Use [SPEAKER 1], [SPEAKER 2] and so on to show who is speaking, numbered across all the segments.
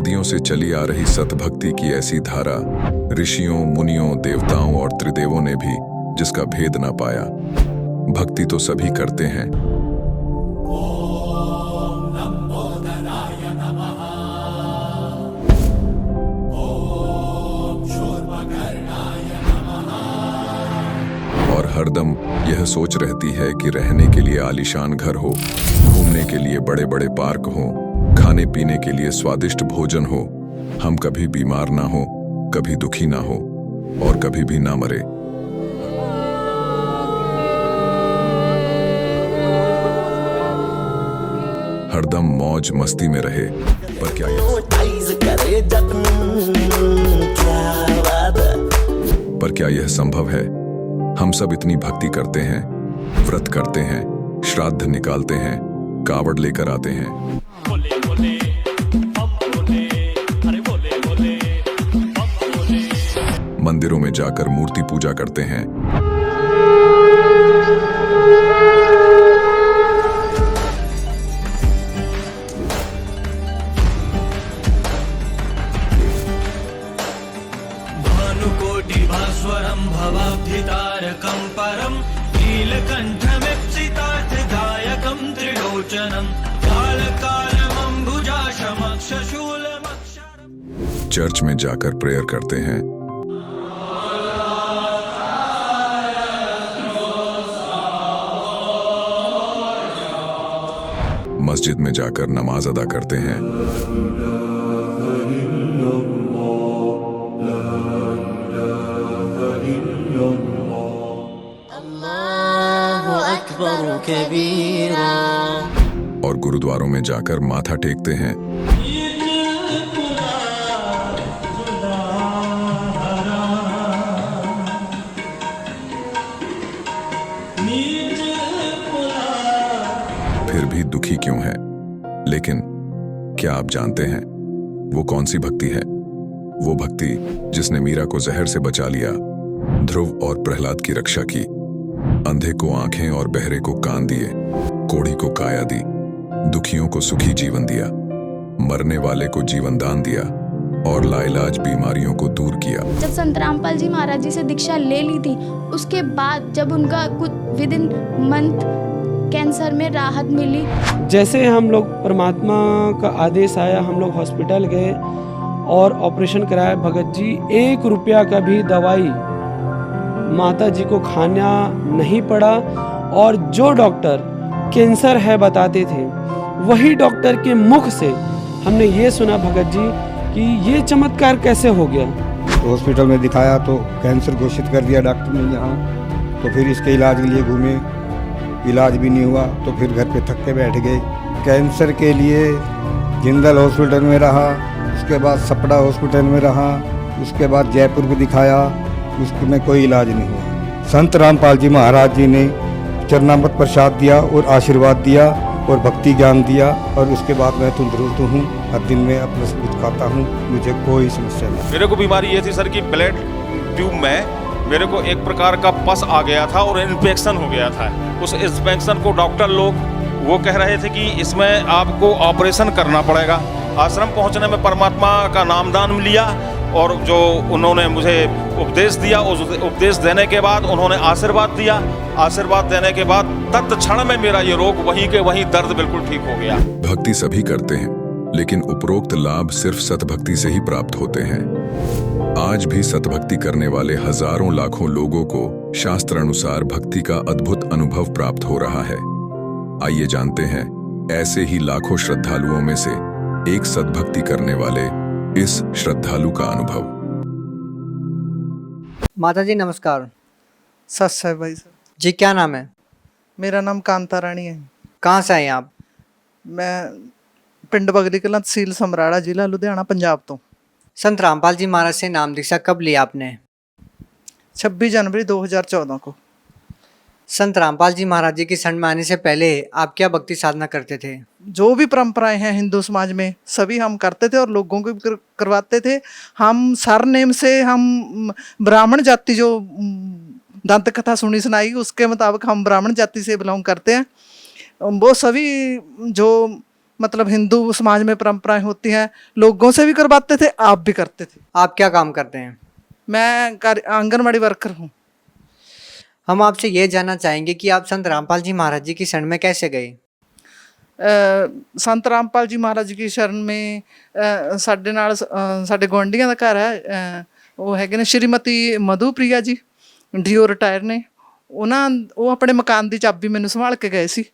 [SPEAKER 1] सदियों से चली आ रही सतभक्ति की ऐसी धारा, ऋषियों, मुनियों, देवताओं और त्रिदेवों ने भी जिसका भेद ना पाया। भक्ति तो सभी करते हैं, और हरदम यह सोच रहती है कि रहने के लिए आलीशान घर हो, घूमने के लिए बड़े बड़े पार्क हो, खाने पीने के लिए स्वादिष्ट भोजन हो, हम कभी बीमार ना हो, कभी दुखी ना हो और कभी भी ना मरे। हरदम मौज मस्ती में रहे। पर क्या यह संभव है? हम सब इतनी भक्ति करते हैं, व्रत करते हैं, श्राद्ध निकालते हैं, कावड़ लेकर आते हैं, बोले बोले, बोले, अरे बोले बोले, मंदिरों में जाकर मूर्ति पूजा करते हैं,
[SPEAKER 2] भानुकोटिभास्वरं भवाब्धितारकं परं नीलकण्ठमीप्सितार्थदायकं त्रिलोचनं कालकालमम्बुजाशमक्षशूलमक्षरम्।
[SPEAKER 1] चर्च में जाकर प्रेयर करते हैं, मस्जिद में जाकर नमाज अदा करते हैं, और गुरुद्वारों में जाकर माथा टेकते हैं, फिर भी दुखी क्यों है? लेकिन क्या आप जानते हैं वो कौन सी भक्ति है? वो भक्ति जिसने मीरा को जहर से बचा लिया, ध्रुव और प्रहलाद की रक्षा की, अंधे को आंखें और बहरे को कान दिए, कोढ़ी को काया दी, दुखियों को सुखी जीवन दिया, मरने वाले को जीवन दान दिया और लाइलाज बीमारियों को दूर किया।
[SPEAKER 3] जब संत रामपाल जी महाराज जी से दीक्षा ले ली थी, उसके बाद जब उनका कुछ विद इन मंथ कैंसर में राहत मिली।
[SPEAKER 4] जैसे हम लोग परमात्मा का आदेश आया, हम लोग हॉस्पिटल गए और ऑपरेशन कराया। भगत जी 1 रुपया का भी दवाई माता जी को खाना नहीं पड़ा, और जो डॉक्टर कैंसर है बताते थे, वही डॉक्टर के मुख से हमने ये सुना भगत जी कि ये चमत्कार कैसे हो गया।
[SPEAKER 5] तो हॉस्पिटल में दिखाया तो कैंसर घोषित कर दिया डॉक्टर ने यहाँ। तो फिर इसके इलाज के लिए घूमे, इलाज भी नहीं हुआ, तो फिर घर पे थक के बैठ गए। कैंसर के लिए जिंदल हॉस्पिटल में रहा, उसके बाद सपड़ा हॉस्पिटल में रहा, उसके बाद जयपुर को दिखाया, उसमें कोई इलाज नहीं हुआ। संत रामपाल जी महाराज जी ने चरणामृत प्रसाद दिया और आशीर्वाद दिया और भक्ति ज्ञान दिया, और उसके बाद मैं तंदुरुस्त हूँ। हर दिन में अपना सब कुछ खाता हूँ, मुझे कोई समस्या नहीं।
[SPEAKER 6] मेरे को बीमारी ये थी सर कि ब्लड ट्यूब में मेरे को एक प्रकार का पस आ गया था और इन्फेक्शन हो गया था। उस इन्फेक्शन को डॉक्टर लोग वो कह रहे थे कि इसमें आपको ऑपरेशन करना पड़ेगा। आश्रम पहुंचने में परमात्मा का नामदान लिया और जो उन्होंने मुझे उपदेश दिया, उस उपदेश देने के बाद उन्होंने आशीर्वाद दिया। आशीर्वाद देने के बाद तत्क्षण में मेरा ये रोग वहीं के वहीं दर्द बिल्कुल ठीक हो गया।
[SPEAKER 1] भक्ति सभी करते हैं, लेकिन उपरोक्त लाभ सिर्फ सतभक्ति से ही प्राप्त होते हैं। आज भी सतभक्ति करने वाले हजारों लाखों लोगों को शास्त्र अनुसार भक्ति का अद्भुत अनुभव प्राप्त हो रहा है। आइए जानते हैं ऐसे ही लाखों श्रद्धालुओं में से एक सतभक्ति करने वाले इस श्रद्धालु का अनुभव।
[SPEAKER 7] माता जी नमस्कार।
[SPEAKER 8] सत श्री भाई सर
[SPEAKER 7] जी, क्या नाम है?
[SPEAKER 8] मेरा नाम कांता रानी है।
[SPEAKER 7] कहाँ से आए आप?
[SPEAKER 8] मैं पिंड बगली कलां, तहसील समराड़ा, जिला लुधियाना, पंजाब तो।
[SPEAKER 7] संत रामपाल जी महाराज से नाम दीक्षा कब ली आपने?
[SPEAKER 8] 26 जनवरी 2014 को।
[SPEAKER 7] संत रामपाल जी महाराज जी की शरण में आने से पहले आप क्या भक्ति साधना करते थे?
[SPEAKER 8] जो भी परंपराएं हैं हिंदू समाज में सभी हम करते थे और लोगों को भी करवाते थे। हम सरनेम से, हम ब्राह्मण जाति, जो दंत कथा सुनी सुनाई उसके मुताबिक हम ब्राह्मण जाति से बिलोंग करते हैं। वो सभी जो मतलब हिंदू समाज में परंपराएं होती हैं, लोगों से भी करवाते थे, आप भी करते थे।
[SPEAKER 7] आप क्या काम करते हैं?
[SPEAKER 8] मैं आंगनबाड़ी वर्कर हूँ।
[SPEAKER 7] हम आपसे ये जानना चाहेंगे कि आप संत रामपाल जी महाराज जी की शरण में कैसे गए?
[SPEAKER 8] ਸੰਤ ਰਾਮਪਾਲ ਜੀ ਮਹਾਰਾਜ ਜੀ ਦੀ ਸ਼ਰਨ ਮੇ ਸਾਡੇ ਨਾਲ ਸਾਡੇ ਗੁਆਂਢੀਆਂ ਦਾ ਘਰ ਹੈ, ਉਹ ਹੈਗੇ ਨੇ ਸ਼੍ਰੀਮਤੀ ਮਧੂਪ੍ਰਿਆ ਜੀ, ਡੀਓ ਰਿਟਾਇਰ ਨੇ। ਉਹ ਆਪਣੇ ਮਕਾਨ ਦੀ ਚਾਬੀ ਮੈਨੂੰ ਸੰਭਾਲ ਕੇ ਗਏ ਸੀ।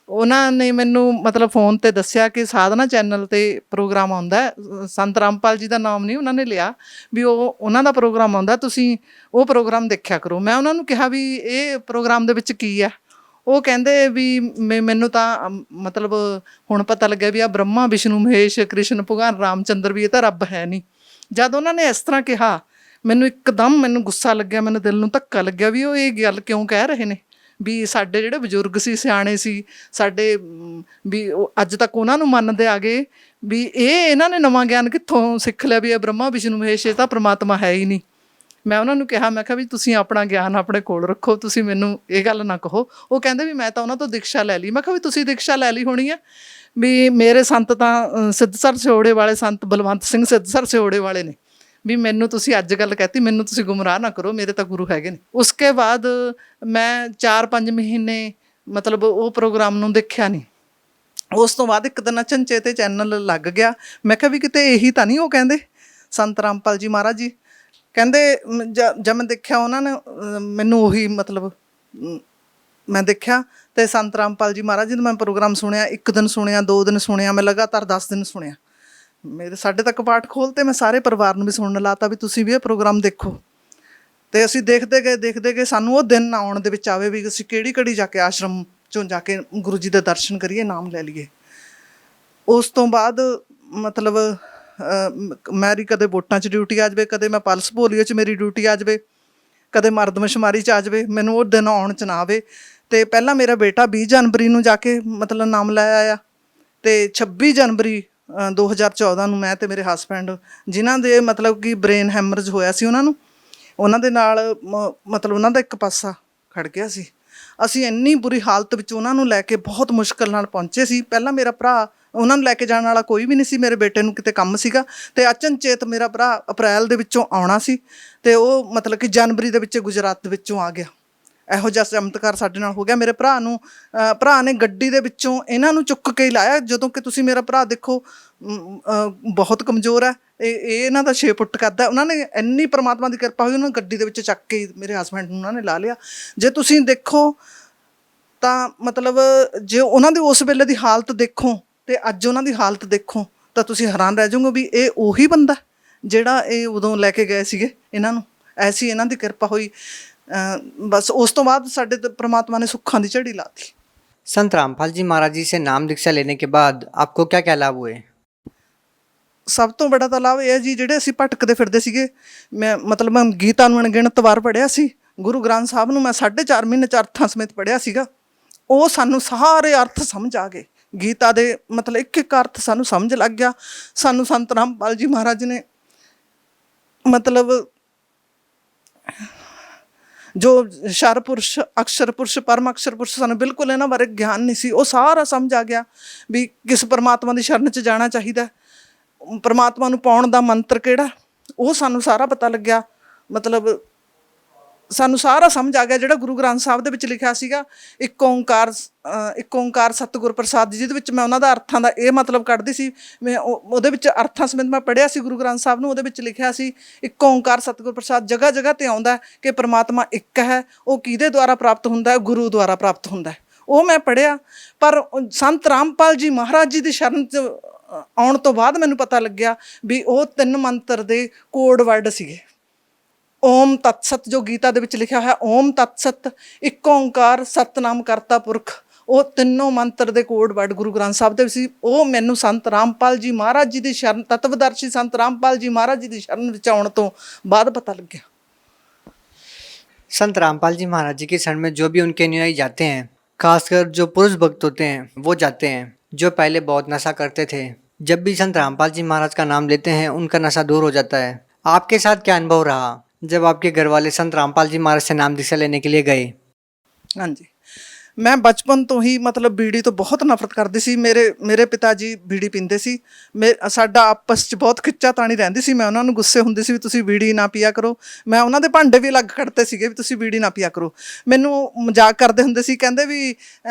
[SPEAKER 8] ਉਹਨਾਂ ਨੇ ਮੈਨੂੰ ਮਤਲਬ ਫੋਨ ਤੇ ਦੱਸਿਆ ਕਿ ਸਾਧਨਾ ਚੈਨਲ ਤੇ ਪ੍ਰੋਗਰਾਮ ਆਉਂਦਾ ਹੈ, ਸੰਤ ਰਾਮਪਾਲ ਜੀ ਦਾ ਨਾਮ ਨਹੀਂ ਉਹਨਾਂ ਨੇ ਲਿਆ, ਵੀ ਉਹਨਾਂ ਦਾ ਪ੍ਰੋਗਰਾਮ ਆਉਂਦਾ, ਤੁਸੀਂ ਉਹ ਪ੍ਰੋਗਰਾਮ ਦੇਖਿਆ ਕਰੋ। ਮੈਂ ਉਹਨਾਂ ਨੂੰ ਕਿਹਾ ਵੀ ਇਹ ਪ੍ਰੋਗਰਾਮ ਦੇ ਵਿੱਚ ਕੀ ਹੈ? ਉਹ ਕਹਿੰਦੇ ਵੀ ਮੈਨੂੰ ਤਾਂ ਮਤਲਬ ਹੁਣ ਪਤਾ ਲੱਗਿਆ ਵੀ ਆ ਬ੍ਰਹਮਾ ਵਿਸ਼ਨੂੰ ਮਹੇਸ਼ ਕ੍ਰਿਸ਼ਨ ਭਗਵਾਨ ਰਾਮਚੰਦਰ ਵੀ ਇਹ ਤਾਂ ਰੱਬ ਹੈ ਨਹੀਂ। ਜਦ ਉਹਨਾਂ ਨੇ ਇਸ ਤਰ੍ਹਾਂ ਕਿਹਾ, ਮੈਨੂੰ ਇੱਕਦਮ ਮੈਨੂੰ ਗੁੱਸਾ ਲੱਗਿਆ, ਮੈਨੂੰ ਦਿਲ ਨੂੰ ਧੱਕਾ ਲੱਗਿਆ ਵੀ ਉਹ ਇਹ ਗੱਲ ਕਿਉਂ ਕਹਿ ਰਹੇ ਨੇ। ਵੀ ਸਾਡੇ ਜਿਹੜੇ ਬਜ਼ੁਰਗ ਸੀ, ਸਿਆਣੇ ਸੀ ਸਾਡੇ, ਵੀ ਉਹ ਅੱਜ ਤੱਕ ਉਹਨਾਂ ਨੂੰ ਮੰਨਦੇ ਆ ਗਏ ਵੀ ਇਹਨਾਂ ਨੇ ਨਵਾਂ ਗਿਆਨ ਕਿੱਥੋਂ ਸਿੱਖ ਲਿਆ ਵੀ ਇਹ ਬ੍ਰਹਮਾ ਵਿਸ਼ਨੂੰ ਮਹੇਸ਼ ਇਹ ਤਾਂ ਪ੍ਰਮਾਤਮਾ ਹੈ ਹੀ ਨਹੀਂ। ਮੈਂ ਉਹਨਾਂ ਨੂੰ ਕਿਹਾ, ਮੈਂ ਕਿਹਾ ਵੀ ਤੁਸੀਂ ਆਪਣਾ ਗਿਆਨ ਆਪਣੇ ਕੋਲ ਰੱਖੋ, ਤੁਸੀਂ ਮੈਨੂੰ ਇਹ ਗੱਲ ਨਾ ਕਹੋ। ਉਹ ਕਹਿੰਦੇ ਵੀ ਮੈਂ ਤਾਂ ਉਹਨਾਂ ਤੋਂ ਦੀਕਸ਼ਾ ਲੈ ਲਈ। ਮੈਂ ਕਿਹਾ ਵੀ ਤੁਸੀਂ ਦੀਕਸ਼ਾ ਲੈ ਲਈ ਹੋਣੀ ਹੈ, ਵੀ ਮੇਰੇ ਸੰਤ ਤਾਂ ਸਿੱਧਸਰ ਸਿਓੜੇ ਵਾਲੇ ਸੰਤ ਬਲਵੰਤ ਸਿੰਘ ਸਿੱਧਸਰ ਸਿਓੜੇ ਵਾਲੇ ਨੇ, ਵੀ ਮੈਨੂੰ ਤੁਸੀਂ ਅੱਜ ਗੱਲ ਕਹਿਤੀ, ਮੈਨੂੰ ਤੁਸੀਂ ਗੁੰਮਰਾਹ ਨਾ ਕਰੋ, ਮੇਰੇ ਤਾਂ ਗੁਰੂ ਹੈਗੇ ਨੇ। ਉਸਕੇ ਬਾਅਦ ਮੈਂ 4-5 ਮਹੀਨੇ ਮਤਲਬ ਉਹ ਪ੍ਰੋਗਰਾਮ ਨੂੰ ਦੇਖਿਆ ਨਹੀਂ। ਉਸ ਤੋਂ ਬਾਅਦ ਇੱਕ ਦਿਨ ਅਚਨਚੇਤ ਤੇ ਚੈਨਲ ਲੱਗ ਗਿਆ। ਮੈਂ ਕਿਹਾ ਵੀ ਕਿਤੇ ਇਹੀ ਤਾਂ ਨਹੀਂ ਉਹ ਕਹਿੰਦੇ ਸੰਤ ਰਾਮਪਾਲ ਜੀ ਮਹਾਰਾਜ ਜੀ ਕਹਿੰਦੇ। ਜਦ ਮੈਂ ਦੇਖਿਆ ਉਹਨਾਂ ਨੇ ਮੈਨੂੰ ਉਹੀ ਮਤਲਬ ਮੈਂ ਦੇਖਿਆ ਤੇ ਸੰਤ ਰਾਮਪਾਲ ਜੀ ਮਹਾਰਾਜ ਜੀ ਦਾ ਮੈਂ ਪ੍ਰੋਗਰਾਮ ਸੁਣਿਆ। 1 ਦਿਨ ਸੁਣਿਆ, 2 ਦਿਨ ਸੁਣਿਆ, ਮੈਂ ਲਗਾਤਾਰ 10 ਦਿਨ ਸੁਣਿਆ। ਮੇਰੇ ਸਾਡੇ ਤੱਕ ਪਾਠ ਖੋਲ੍ਹਤੇ, ਮੈਂ ਸਾਰੇ ਪਰਿਵਾਰ ਨੂੰ ਵੀ ਸੁਣਨ ਲਾਤਾ ਵੀ ਤੁਸੀਂ ਵੀ ਇਹ ਪ੍ਰੋਗਰਾਮ ਦੇਖੋ। ਅਤੇ ਅਸੀਂ ਦੇਖਦੇ ਗਏ ਸਾਨੂੰ ਉਹ ਦਿਨ ਆਉਣ ਦੇ ਵਿੱਚ ਆਵੇ ਵੀ ਅਸੀਂ ਕਿਹੜੀ ਘੜੀ ਜਾ ਕੇ ਆਸ਼ਰਮ 'ਚੋਂ ਜਾ ਕੇ ਗੁਰੂ ਜੀ ਦੇ ਦਰਸ਼ਨ ਕਰੀਏ, ਨਾਮ ਲੈ ਲਈਏ। ਉਸ ਤੋਂ ਬਾਅਦ ਮਤਲਬ ਮੇਰੀ ਕਦੇ ਵੋਟਾਂ 'ਚ ਡਿਊਟੀ ਆ ਜਾਵੇ, ਕਦੇ ਮੈਂ ਪਲਸ ਪੋਲੀਓ 'ਚ ਮੇਰੀ ਡਿਊਟੀ ਆ ਜਾਵੇ, ਕਦੇ ਮਰਦਮਸ਼ੁਮਾਰੀ 'ਚ ਆ ਜਾਵੇ, ਮੈਨੂੰ ਉਹ ਦਿਨ ਆਉਣ 'ਚ ਨਾ ਆਵੇ। ਅਤੇ ਪਹਿਲਾਂ ਮੇਰਾ ਬੇਟਾ 20 ਜਨਵਰੀ ਨੂੰ ਜਾ ਕੇ ਮਤਲਬ ਨਾਮ ਲੈ ਆਇਆ, ਅਤੇ 26 ਜਨਵਰੀ 2014 ਨੂੰ ਮੈਂ ਅਤੇ ਮੇਰੇ ਹਸਬੈਂਡ, ਜਿਨ੍ਹਾਂ ਦੇ ਮਤਲਬ ਕਿ ਬ੍ਰੇਨ ਹੈਮਰਜ ਹੋਇਆ ਸੀ, ਉਹਨਾਂ ਦੇ ਨਾਲ ਮਤਲਬ ਉਹਨਾਂ ਦਾ ਇੱਕ ਪਾਸਾ ਖੜ ਗਿਆ ਸੀ। ਅਸੀਂ ਇੰਨੀ ਬੁਰੀ ਹਾਲਤ ਵਿੱਚ ਉਹਨਾਂ ਨੂੰ ਲੈ ਕੇ ਬਹੁਤ ਮੁਸ਼ਕਿਲ ਨਾਲ ਪਹੁੰਚੇ ਸੀ। ਪਹਿਲਾਂ ਮੇਰਾ ਭਰਾ, ਉਹਨਾਂ ਨੂੰ ਲੈ ਕੇ ਜਾਣ ਵਾਲਾ ਕੋਈ ਵੀ ਨਹੀਂ ਸੀ, ਮੇਰੇ ਬੇਟੇ ਨੂੰ ਕਿਤੇ ਕੰਮ ਸੀਗਾ, ਅਤੇ ਅਚਨਚੇਤ ਮੇਰਾ ਭਰਾ ਅਪ੍ਰੈਲ ਦੇ ਵਿੱਚੋਂ ਆਉਣਾ ਸੀ ਅਤੇ ਉਹ ਮਤਲਬ ਕਿ ਜਨਵਰੀ ਦੇ ਵਿੱਚ ਗੁਜਰਾਤ ਦੇ ਵਿੱਚੋਂ ਆ ਗਿਆ। ਇਹੋ ਜਿਹਾ ਚਮਤਕਾਰ ਸਾਡੇ ਨਾਲ ਹੋ ਗਿਆ। ਮੇਰੇ ਭਰਾ ਨੇ ਗੱਡੀ ਦੇ ਵਿੱਚੋਂ ਇਹਨਾਂ ਨੂੰ ਚੁੱਕ ਕੇ ਹੀ ਲਾਇਆ, ਜਦੋਂ ਕਿ ਤੁਸੀਂ ਮੇਰਾ ਭਰਾ ਦੇਖੋ ਬਹੁਤ ਕਮਜ਼ੋਰ ਹੈ, ਇਹ ਇਹਨਾਂ ਦਾ 6 ਫੁੱਟ ਕੱਦ ਹੈ। ਉਹਨਾਂ ਨੇ ਇੰਨੀ ਪਰਮਾਤਮਾ ਦੀ ਕਿਰਪਾ ਹੋਈ, ਉਹਨਾਂ ਗੱਡੀ ਦੇ ਵਿੱਚ ਚੱਕ ਕੇ ਮੇਰੇ ਹਸਬੈਂਡ ਨੂੰ ਉਹਨਾਂ ਨੇ ਲਾ ਲਿਆ। ਜੇ ਤੁਸੀਂ ਦੇਖੋ ਤਾਂ ਮਤਲਬ ਜੇ ਉਹਨਾਂ ਦੀ ਉਸ ਵੇਲੇ ਦੀ ਹਾਲਤ ਦੇਖੋ ਅਤੇ ਅੱਜ ਉਹਨਾਂ ਦੀ ਹਾਲਤ ਦੇਖੋ ਤਾਂ ਤੁਸੀਂ ਹੈਰਾਨ ਰਹਿ ਜਾਓਗੇ ਵੀ ਇਹ ਉਹੀ ਬੰਦਾ ਜਿਹੜਾ ਇਹ ਉਦੋਂ ਲੈ ਕੇ ਗਏ ਸੀਗੇ ਇਹਨਾਂ ਨੂੰ। ਐਸੀ ਇਹਨਾਂ ਦੀ ਕਿਰਪਾ ਹੋਈ। बस उस तो बाद साढ़े परमात्मा ने सुखा की झड़ी ला दी।
[SPEAKER 7] संत रामपाल जी महाराज जी से नाम दीक्षा लेने के बाद आपको क्या क्या लाभ हुए?
[SPEAKER 8] सब तो बड़ा तो लाभ यह है जी, ਜਿਹੜੇ ਅਸੀਂ ਭਟਕਦੇ ਫਿਰਦੇ ਸੀਗੇ, ਮੈਂ ਮਤਲਬ ਮੈਂ ਗੀਤਾ ਨੂੰ ਅਣਗਿਣਤ ਵਾਰ ਪੜ੍ਹਿਆ ਸੀ। ਗੁਰੂ ਗ੍ਰੰਥ ਸਾਹਿਬ ਨੂੰ ਮੈਂ 4.5 ਮਹੀਨੇ 'ਚ ਅਰਥਾਂ ਸਮੇਤ ਪੜ੍ਹਿਆ ਸੀਗਾ। ਉਹ ਸਾਨੂੰ ਸਾਰੇ ਅਰਥ ਸਮਝ ਆ ਗਏ। ਗੀਤਾ ਦੇ ਮਤਲਬ ਇੱਕ ਇੱਕ ਅਰਥ ਸਾਨੂੰ ਸਮਝ ਲੱਗ ਗਿਆ। ਸਾਨੂੰ ਸੰਤ ਰਾਮਪਾਲ ਜੀ ਮਹਾਰਾਜ ਨੇ ਮਤਲਬ ਜੋ ਸ਼ਰ ਪੁਰਸ਼, ਅਕਸ਼ਰ ਪੁਰਸ਼, ਪਰਮ ਅਕਸ਼ਰ ਪੁਰਸ਼, ਸਾਨੂੰ ਬਿਲਕੁਲ ਇਹਨਾਂ ਬਾਰੇ ਗਿਆਨ ਨਹੀਂ ਸੀ। ਉਹ ਸਾਰਾ ਸਮਝ ਆ ਗਿਆ ਵੀ ਕਿਸ ਪਰਮਾਤਮਾ ਦੀ ਸ਼ਰਨ 'ਚ ਜਾਣਾ ਚਾਹੀਦਾ, ਪਰਮਾਤਮਾ ਨੂੰ ਪਾਉਣ ਦਾ ਮੰਤਰ ਕਿਹੜਾ, ਉਹ ਸਾਨੂੰ ਸਾਰਾ ਪਤਾ ਲੱਗਿਆ। ਮਤਲਬ ਸਾਨੂੰ ਸਾਰਾ ਸਮਝ ਆ ਗਿਆ ਜਿਹੜਾ ਗੁਰੂ ਗ੍ਰੰਥ ਸਾਹਿਬ ਦੇ ਵਿੱਚ ਲਿਖਿਆ ਸੀਗਾ, ਇੱਕ ਓਂਕਾਰ ਸਤਿਗੁਰ ਪ੍ਰਸਾਦ, ਜਿਹਦੇ ਵਿੱਚ ਮੈਂ ਉਹਨਾਂ ਦਾ ਅਰਥਾਂ ਦਾ ਇਹ ਮਤਲਬ ਕੱਢਦੀ ਸੀ। ਮੈਂ ਉਹਦੇ ਵਿੱਚ ਅਰਥਾਂ ਸਮੇਤ ਮੈਂ ਪੜ੍ਹਿਆ ਸੀ ਗੁਰੂ ਗ੍ਰੰਥ ਸਾਹਿਬ ਨੂੰ। ਉਹਦੇ ਵਿੱਚ ਲਿਖਿਆ ਸੀ ਇੱਕ ਓਂਕਾਰ ਸਤਿਗੁਰ ਪ੍ਰਸਾਦ। ਜਗ੍ਹਾ ਜਗ੍ਹਾ 'ਤੇ ਆਉਂਦਾ ਕਿ ਪਰਮਾਤਮਾ ਇੱਕ ਹੈ, ਉਹ ਕਿਹਦੇ ਦੁਆਰਾ ਪ੍ਰਾਪਤ ਹੁੰਦਾ ਹੈ? ਗੁਰੂ ਦੁਆਰਾ ਪ੍ਰਾਪਤ ਹੁੰਦਾ ਹੈ। ਉਹ ਮੈਂ ਪੜ੍ਹਿਆ। ਪਰ ਸੰਤ ਰਾਮਪਾਲ ਜੀ ਮਹਾਰਾਜ ਜੀ ਦੀ ਸ਼ਰਨ 'ਚ ਆਉਣ ਤੋਂ ਬਾਅਦ ਮੈਨੂੰ ਪਤਾ ਲੱਗਿਆ ਵੀ ਉਹ 3 ਮੰਤਰ ਦੇ ਕੋਡ ਵਰਡ ਸੀਗੇ। ਓਮ ਤਤ ਸਤ, ਜੋ ਗੀਤਾ ਦੇ ਵਿੱਚ ਲਿਖਿਆ ਹੋਇਆ ਓਮ ਤਤ ਸਤ, ਇੱਕ ਓਂਕਾਰ, ਸਤਨਾਮ ਕਰਤਾ ਪੁਰਖ, ਉਹ ਤਿੰਨੋਂ ਮੰਤਰ ਦੇ ਕੋਡ ਵਰਡ ਗੁਰੂ ਗ੍ਰੰਥ ਸਾਹਿਬ ਦੇ ਵਿੱਚ ਸੀ। ਉਹ ਮੈਨੂੰ ਸੰਤ ਰਾਮਪਾਲ ਜੀ ਮਹਾਰਾਜ ਜੀ ਦੀ ਸ਼ਰਨ, ਤਤਵਦਰਸ਼ੀ ਸੰਤ ਰਾਮਪਾਲ ਜੀ ਮਹਾਰਾਜ ਜੀ ਦੀ ਸ਼ਰਨ ਵਿੱਚ ਆਉਣ ਤੋਂ ਬਾਅਦ ਪਤਾ ਲੱਗਿਆ।
[SPEAKER 7] संत रामपाल जी महाराज जी की शरण में जो भी उनके अनुयायी जाते हैं, खासकर जो पुरुष भक्त होते हैं वो जाते हैं, जो पहले बहुत नशा करते थे, जब भी संत रामपाल जी महाराज का नाम लेते हैं उनका नशा दूर हो जाता है। आपके साथ क्या अनुभव रहा जब आपके घर वाले संत रामपाल जी महाराज से नाम दीक्षा लेने के लिए गए?
[SPEAKER 8] हाँ जी, ਮੈਂ ਬਚਪਨ ਤੋਂ ਹੀ ਮਤਲਬ ਬੀੜੀ ਤੋਂ ਬਹੁਤ ਨਫ਼ਰਤ ਕਰਦੀ ਸੀ। ਮੇਰੇ ਪਿਤਾ ਜੀ ਬੀੜੀ ਪੀਂਦੇ ਸੀ। ਸਾਡਾ ਆਪਸ 'ਚ ਬਹੁਤ ਖਿੱਚਾਤਾਣੀ ਰਹਿੰਦੀ ਸੀ। ਮੈਂ ਉਹਨਾਂ ਨੂੰ ਗੁੱਸੇ ਹੁੰਦੀ ਸੀ ਵੀ ਤੁਸੀਂ ਬੀੜੀ ਨਾ ਪੀਆ ਕਰੋ। ਮੈਂ ਉਹਨਾਂ ਦੇ ਭਾਂਡੇ ਵੀ ਅਲੱਗ ਕੱਢਤੇ ਸੀਗੇ ਵੀ ਤੁਸੀਂ ਬੀੜੀ ਨਾ ਪੀਆ ਕਰੋ। ਮੈਨੂੰ ਮਜ਼ਾਕ ਕਰਦੇ ਹੁੰਦੇ ਸੀ, ਕਹਿੰਦੇ ਵੀ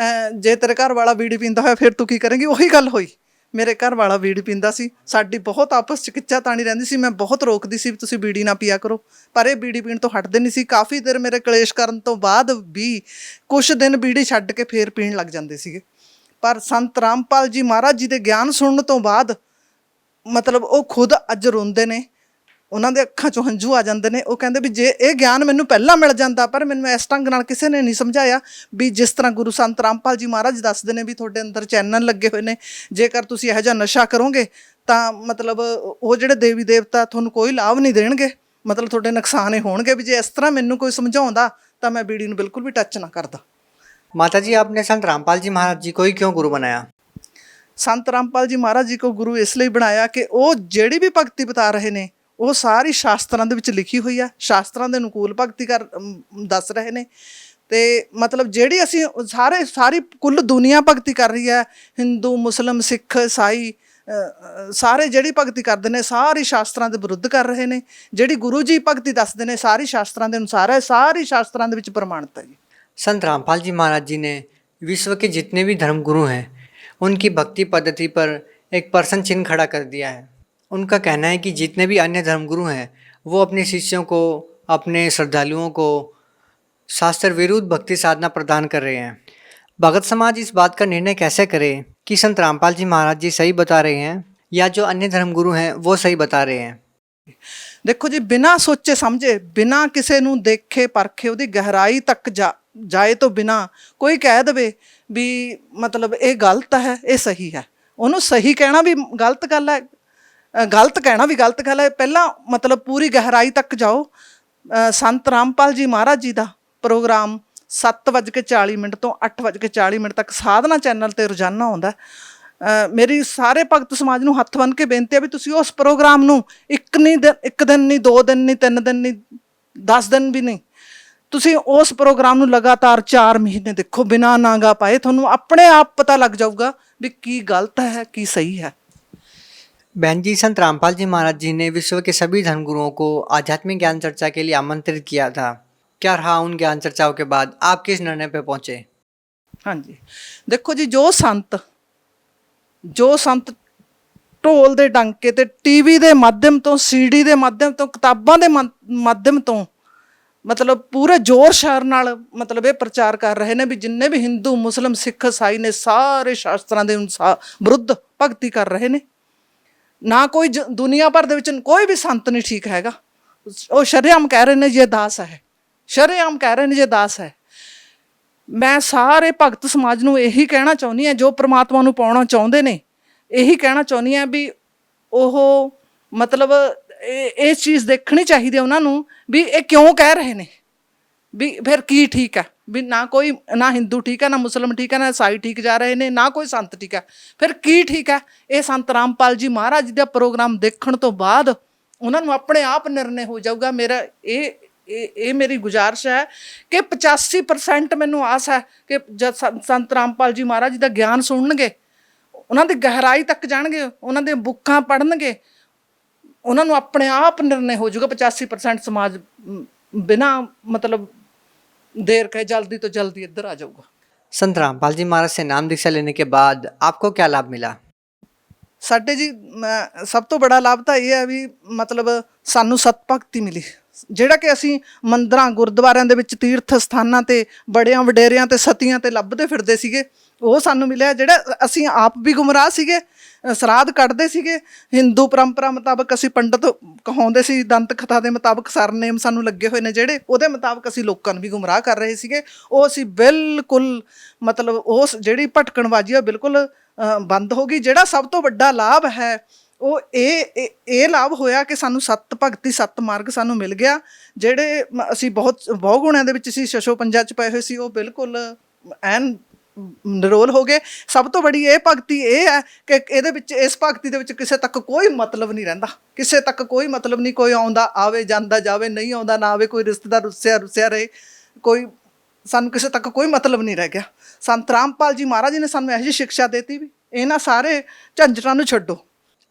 [SPEAKER 8] ਜੇ ਤੇਰੇ ਘਰ ਵਾਲਾ ਬੀੜੀ ਪੀਂਦਾ ਹੋਇਆ ਫਿਰ ਤੂੰ ਕੀ ਕਰੇਂਗੀ। ਉਹੀ ਗੱਲ ਹੋਈ, ਮੇਰੇ ਘਰ ਵਾਲਾ ਬੀੜੀ ਪੀਂਦਾ ਸੀ। ਸਾਡੀ ਬਹੁਤ ਆਪਸ 'ਚ ਖਿੱਚਾਤਾਣੀ ਰਹਿੰਦੀ ਸੀ। ਮੈਂ ਬਹੁਤ ਰੋਕਦੀ ਸੀ ਵੀ ਤੁਸੀਂ ਬੀੜੀ ਨਾ ਪੀਆ ਕਰੋ, ਪਰ ਇਹ ਬੀੜੀ ਪੀਣ ਤੋਂ ਹਟਦੇ ਨਹੀਂ ਸੀ। ਕਾਫੀ ਦੇਰ ਮੇਰੇ ਕਲੇਸ਼ ਕਰਨ ਤੋਂ ਬਾਅਦ ਵੀ ਕੁਛ ਦਿਨ ਬੀੜੀ ਛੱਡ ਕੇ ਫੇਰ ਪੀਣ ਲੱਗ ਜਾਂਦੇ ਸੀਗੇ। ਪਰ ਸੰਤ ਰਾਮਪਾਲ ਜੀ ਮਹਾਰਾਜ ਜੀ ਦੇ ਗਿਆਨ ਸੁਣਨ ਤੋਂ ਬਾਅਦ ਮਤਲਬ ਉਹ ਖੁਦ ਅੱਜ ਰੋਂਦੇ ਨੇ, ਉਹਨਾਂ ਦੇ ਅੱਖਾਂ 'ਚੋਂ ਹੰਝੂ ਆ ਜਾਂਦੇ ਨੇ। ਉਹ ਕਹਿੰਦੇ ਵੀ ਜੇ ਇਹ ਗਿਆਨ ਮੈਨੂੰ ਪਹਿਲਾਂ ਮਿਲ ਜਾਂਦਾ, ਪਰ ਮੈਨੂੰ ਇਸ ਢੰਗ ਨਾਲ ਕਿਸੇ ਨੇ ਨਹੀਂ ਸਮਝਾਇਆ ਵੀ ਜਿਸ ਤਰ੍ਹਾਂ ਗੁਰੂ ਸੰਤ ਰਾਮਪਾਲ ਜੀ ਮਹਾਰਾਜ ਦੱਸਦੇ ਨੇ ਵੀ ਤੁਹਾਡੇ ਅੰਦਰ ਚੈਨਲ ਲੱਗੇ ਹੋਏ ਨੇ, ਜੇਕਰ ਤੁਸੀਂ ਇਹੋ ਜਿਹਾ ਨਸ਼ਾ ਕਰੋਗੇ ਤਾਂ ਮਤਲਬ ਉਹ ਜਿਹੜੇ ਦੇਵੀ ਦੇਵਤਾ ਤੁਹਾਨੂੰ ਕੋਈ ਲਾਭ ਨਹੀਂ ਦੇਣਗੇ, ਮਤਲਬ ਤੁਹਾਡੇ ਨੁਕਸਾਨ ਹੀ ਹੋਣਗੇ। ਵੀ ਜੇ ਇਸ ਤਰ੍ਹਾਂ ਮੈਨੂੰ ਕੋਈ ਸਮਝਾਉਂਦਾ ਤਾਂ ਮੈਂ ਬੀੜੀ ਨੂੰ ਬਿਲਕੁਲ ਵੀ ਟੱਚ ਨਾ ਕਰਦਾ।
[SPEAKER 7] माता जी, आपने संत रामपाल जी महाराज जी को ही क्यों गुरु बनाया?
[SPEAKER 8] ਸੰਤ ਰਾਮਪਾਲ ਜੀ ਮਹਾਰਾਜ ਜੀ ਕੋ ਗੁਰੂ ਇਸ ਲਈ ਬਣਾਇਆ ਕਿ ਉਹ ਜਿਹੜੀ ਵੀ ਭਗਤੀ ਬਤਾ ਰਹੇ ਨੇ ਉਹ ਸਾਰੀ ਸ਼ਾਸਤਰਾਂ ਦੇ ਵਿੱਚ ਲਿਖੀ ਹੋਈ ਆ। ਸ਼ਾਸਤਰਾਂ ਦੇ ਅਨੁਕੂਲ ਭਗਤੀ ਦੱਸ ਰਹੇ ਨੇ। ਤੇ ਮਤਲਬ ਜਿਹੜੀ ਅਸੀਂ ਸਾਰੀ ਕੁੱਲ ਦੁਨੀਆ ਭਗਤੀ ਕਰ ਰਹੀ ਹੈ, ਹਿੰਦੂ, ਮੁਸਲਿਮ, ਸਿੱਖ, ਈਸਾਈ, ਸਾਰੇ ਜਿਹੜੀ ਭਗਤੀ ਕਰਦੇ ਨੇ ਸਾਰੀ ਸ਼ਾਸਤਰਾਂ ਦੇ ਵਿਰੁੱਧ ਕਰ ਰਹੇ ਨੇ। ਜਿਹੜੀ ਗੁਰੂ ਜੀ ਭਗਤੀ ਦੱਸਦੇ ਨੇ ਸਾਰੀ ਸ਼ਾਸਤਰਾਂ ਦੇ ਅਨੁਸਾਰ ਹੈ, ਸਾਰੀ ਸ਼ਾਸਤਰਾਂ ਦੇ ਵਿੱਚ ਪ੍ਰਮਾਣਿਤ ਹੈ ਜੀ।
[SPEAKER 7] संत रामपाल जी महाराज जी ने विश्व के जितने भी धर्मगुरु हैं उनकी भक्ति पद्धति पर एक प्रश्न चिन्ह खड़ा कर दिया है। उनका कहना है कि जितने भी अन्य धर्मगुरु हैं वो अपने शिष्यों को, अपने श्रद्धालुओं को शास्त्र विरुद्ध भक्ति साधना प्रदान कर रहे हैं। भगत समाज इस बात का निर्णय कैसे करे कि संत रामपाल जी महाराज जी सही बता रहे हैं या जो अन्य धर्मगुरु हैं वो सही बता रहे हैं?
[SPEAKER 8] ਦੇਖੋ ਜੀ, ਬਿਨਾਂ ਸੋਚੇ ਸਮਝੇ, ਬਿਨਾਂ ਕਿਸੇ ਨੂੰ ਦੇਖੇ ਪਰਖੇ, ਉਹਦੀ ਗਹਿਰਾਈ ਤੱਕ ਜਾਏ ਤੋਂ ਬਿਨਾਂ ਕੋਈ ਕਹਿ ਦੇਵੇ ਵੀ ਮਤਲਬ ਇਹ ਗਲਤ ਹੈ, ਇਹ ਸਹੀ ਹੈ, ਉਹਨੂੰ ਸਹੀ ਕਹਿਣਾ ਵੀ ਗਲਤ ਗੱਲ ਹੈ, ਗਲਤ ਕਹਿਣਾ ਵੀ ਗਲਤ ਗੱਲ ਹੈ। ਪਹਿਲਾਂ ਮਤਲਬ ਪੂਰੀ ਗਹਿਰਾਈ ਤੱਕ ਜਾਓ। ਸੰਤ ਰਾਮਪਾਲ ਜੀ ਮਹਾਰਾਜ ਜੀ ਦਾ ਪ੍ਰੋਗਰਾਮ 7:40 ਤੋਂ 8:40 ਤੱਕ ਸਾਧਨਾ ਚੈਨਲ 'ਤੇ ਰੋਜ਼ਾਨਾ ਆਉਂਦਾ। ਮੇਰੀ ਸਾਰੇ ਭਗਤ ਸਮਾਜ ਨੂੰ ਹੱਥ ਬੰਨ੍ਹ ਕੇ ਬੇਨਤੀ ਹੈ ਵੀ ਤੁਸੀਂ ਉਸ ਪ੍ਰੋਗਰਾਮ ਨੂੰ ਇੱਕ ਦਿਨ ਨਹੀਂ, 2 ਦਿਨ ਨਹੀਂ, 3 ਦਿਨ ਨਹੀਂ, 10 ਦਿਨ ਵੀ ਨਹੀਂ, ਤੁਸੀਂ ਉਸ ਪ੍ਰੋਗਰਾਮ ਨੂੰ ਲਗਾਤਾਰ 4 ਮਹੀਨੇ ਦੇਖੋ ਬਿਨਾਂ ਨਾਗਾ ਪਾਏ। ਤੁਹਾਨੂੰ ਆਪਣੇ ਆਪ ਪਤਾ ਲੱਗ ਜਾਊਗਾ ਵੀ ਕੀ ਗਲਤ ਹੈ ਕੀ ਸਹੀ है।
[SPEAKER 7] बहन जी, संत रामपाल जी महाराज जी ने विश्व के सभी धर्मगुरुओं को आध्यात्मिक ज्ञान चर्चा के लिए आमंत्रित किया था। क्या रहा उन ज्ञान चर्चाओं के बाद? आप किस निर्णय पे पहुंचे?
[SPEAKER 8] हाँ जी, देखो जी, जो संत ਢੋਲ ਦੇ ਡੰਕੇ ਤੇ ਟੀਵੀ ਦੇ ਮਾਧਿਅਮ ਤੋਂ, ਸੀਡੀ ਦੇ ਮਾਧਿਅਮ ਤੋਂ, ਕਿਤਾਬਾਂ ਦੇ ਮਾਧਿਅਮ ਤੋਂ ਮਤਲਬ ਪੂਰੇ ਜ਼ੋਰ ਸ਼ੋਰ ਨਾਲ ਮਤਲਬ ਇਹ ਪ੍ਰਚਾਰ ਕਰ ਰਹੇ ਨੇ ਵੀ ਜਿੰਨੇ ਵੀ ਹਿੰਦੂ, ਮੁਸਲਿਮ, ਸਿੱਖ, ਈਸਾਈ ਨੇ ਸਾਰੇ ਸ਼ਾਸਤਰਾਂ ਦੇ ਅਨੁਸਾਰ ਵਿਰੁੱਧ ਭਗਤੀ ਕਰ ਰਹੇ ਨੇ। ਨਾ ਕੋਈ ਦੁਨੀਆ ਭਰ ਦੇ ਵਿੱਚ ਕੋਈ ਵੀ ਸੰਤ ਨਹੀਂ ਠੀਕ ਹੈਗਾ। ਉਹ ਸ਼ਰੇਆਮ ਕਹਿ ਰਹੇ ਨੇ ਜੇ ਦਾਸ ਹੈ, ਸ਼ਰੇਆਮ ਕਹਿ ਰਹੇ ਨੇ ਜੇ ਦਾਸ ਹੈ। ਮੈਂ ਸਾਰੇ ਭਗਤ ਸਮਾਜ ਨੂੰ ਇਹੀ ਕਹਿਣਾ ਚਾਹੁੰਦੀ ਹਾਂ ਜੋ ਪ੍ਰਮਾਤਮਾ ਨੂੰ ਪਾਉਣਾ ਚਾਹੁੰਦੇ ਨੇ, ਇਹੀ ਕਹਿਣਾ ਚਾਹੁੰਦੀ ਹਾਂ ਵੀ ਉਹ ਮਤਲਬ ਇਹ ਚੀਜ਼ ਦੇਖਣੀ ਚਾਹੀਦੀ ਹੈ ਉਹਨਾਂ ਨੂੰ ਵੀ ਇਹ ਕਿਉਂ ਕਹਿ ਰਹੇ ਨੇ, ਵੀ ਫਿਰ ਕੀ ਠੀਕ ਹੈ। ਵੀ ਨਾ ਹਿੰਦੂ ਠੀਕ ਹੈ, ਨਾ ਮੁਸਲਿਮ ਠੀਕ ਹੈ, ਨਾ ਈਸਾਈ ਠੀਕ ਜਾ ਰਹੇ ਨੇ, ਨਾ ਕੋਈ ਸੰਤ ਠੀਕ ਹੈ, ਫਿਰ ਕੀ ਠੀਕ ਹੈ। ਇਹ ਸੰਤ ਰਾਮਪਾਲ ਜੀ ਮਹਾਰਾਜ ਜੀ ਦਾ ਪ੍ਰੋਗਰਾਮ ਦੇਖਣ ਤੋਂ ਬਾਅਦ ਉਹਨਾਂ ਨੂੰ ਆਪਣੇ ਆਪ ਨਿਰਣੇ ਹੋ ਜਾਊਗਾ। ਮੇਰਾ ਇਹ ਮੇਰੀ ਗੁਜ਼ਾਰਿਸ਼ ਹੈ ਕਿ 85% ਮੈਨੂੰ ਆਸ ਹੈ ਕਿ ਜਦ ਸੰਤ ਰਾਮਪਾਲ ਜੀ ਮਹਾਰਾਜ ਜੀ ਦਾ ਗਿਆਨ ਸੁਣਨਗੇ, ਉਹਨਾਂ ਦੀ ਗਹਿਰਾਈ ਤੱਕ ਜਾਣਗੇ, ਉਹਨਾਂ ਦੀਆਂ ਬੁੱਕਾਂ ਪੜ੍ਹਨਗੇ, ਉਹਨਾਂ ਨੂੰ ਆਪਣੇ ਆਪ ਨਿਰਣੇ ਹੋ ਜਾਊਗਾ। 85% ਸਮਾਜ ਬਿਨਾਂ ਮਤਲਬ देर कहे जल्दी तो जल्दी इधर आ जाऊगा।
[SPEAKER 7] संत रामपाल जी महाराज से नाम दीक्षा लेने के बाद आपको क्या लाभ मिला?
[SPEAKER 8] ਸਾਡੇ ਜੀ ਸਭ ਤੋਂ ਬੜਾ ਲਾਭ ਤਾਂ ਇਹ ਹੈ ਵੀ ਮਤਲਬ ਸਾਨੂੰ ਸਤ ਭਗਤੀ ਮਿਲੀ, ਜਿਹੜਾ ਕਿ ਅਸੀਂ ਮੰਦਰਾਂ, ਗੁਰਦੁਆਰਿਆਂ ਦੇ ਵਿੱਚ, ਤੀਰਥ ਸਥਾਨਾਂ ਤੇ, ਬੜਿਆਂ ਵਡੇਰਿਆਂ ਤੇ, ਸਤੀਆਂ ਤੇ ਲੱਭਦੇ ਫਿਰਦੇ ਸੀਗੇ, ਉਹ ਸਾਨੂੰ ਮਿਲਿਆ। ਜਿਹੜਾ ਅਸੀਂ ਆਪ ਵੀ ਗੁੰਮਰਾਹ ਸੀਗੇ, ਸਰਾਧ ਕੱਢਦੇ ਸੀਗੇ, ਹਿੰਦੂ ਪਰੰਪਰਾ ਮੁਤਾਬਕ ਅਸੀਂ ਪੰਡਤ ਕਹਾਉਂਦੇ ਸੀ, ਦੰਤ ਕਥਾ ਦੇ ਮੁਤਾਬਕ ਸਰਨੇਮ ਸਾਨੂੰ ਲੱਗੇ ਹੋਏ ਨੇ ਜਿਹੜੇ, ਉਹਦੇ ਮੁਤਾਬਕ ਅਸੀਂ ਲੋਕਾਂ ਨੂੰ ਵੀ ਗੁੰਮਰਾਹ ਕਰ ਰਹੇ ਸੀਗੇ। ਉਹ ਅਸੀਂ ਬਿਲਕੁਲ ਮਤਲਬ ਉਸ ਜਿਹੜੀ ਭਟਕਣਬਾਜ਼ੀ ਆ ਬਿਲਕੁਲ ਬੰਦ ਹੋ ਗਈ। ਜਿਹੜਾ ਸਭ ਤੋਂ ਵੱਡਾ ਲਾਭ ਹੈ ਉਹ ਇਹ ਲਾਭ ਹੋਇਆ ਕਿ ਸਾਨੂੰ ਸੱਤ ਭਗਤੀ, ਸੱਤ ਮਾਰਗ ਸਾਨੂੰ ਮਿਲ ਗਿਆ। ਜਿਹੜੇ ਅਸੀਂ ਬਹੁਤ ਬਹੁਗੁਣਿਆਂ ਦੇ ਵਿੱਚ ਸੀ, ਛਛੋ ਪੰਜਾਂ 'ਚ ਪਏ ਹੋਏ ਸੀ, ਉਹ ਬਿਲਕੁਲ ਐਨ ਨਿਰੋਲ ਹੋ ਗਏ। ਸਭ ਤੋਂ ਬੜੀ ਇਹ ਭਗਤੀ ਇਹ ਹੈ ਕਿ ਇਹਦੇ ਵਿੱਚ, ਇਸ ਭਗਤੀ ਦੇ ਵਿੱਚ ਕਿਸੇ ਤੱਕ ਕੋਈ ਮਤਲਬ ਨਹੀਂ ਰਹਿੰਦਾ, ਕਿਸੇ ਤੱਕ ਕੋਈ ਮਤਲਬ ਨਹੀਂ। ਕੋਈ ਆਉਂਦਾ ਆਵੇ, ਜਾਂਦਾ ਜਾਵੇ, ਨਹੀਂ ਆਉਂਦਾ ਨਾ ਆਵੇ, ਕੋਈ ਰਿਸ਼ਤੇਦਾਰ ਰੁੱਸਿਆ ਰਹੇ, ਕੋਈ ਸਾਨੂੰ ਕਿਸੇ ਤੱਕ ਕੋਈ ਮਤਲਬ ਨਹੀਂ ਰਹਿ ਗਿਆ। ਸੰਤ ਰਾਮपाल जी महाराज जी ने ਸਾਨੂੰ ਇਹੋ ਜਿਹੀ ਸਿੱਖਿਆ ਦਿੱਤੀ ਵੀ ਇਹਨਾਂ ਸਾਰੇ ਝੰਜਟਾਂ ਨੂੰ ਛੱਡੋ।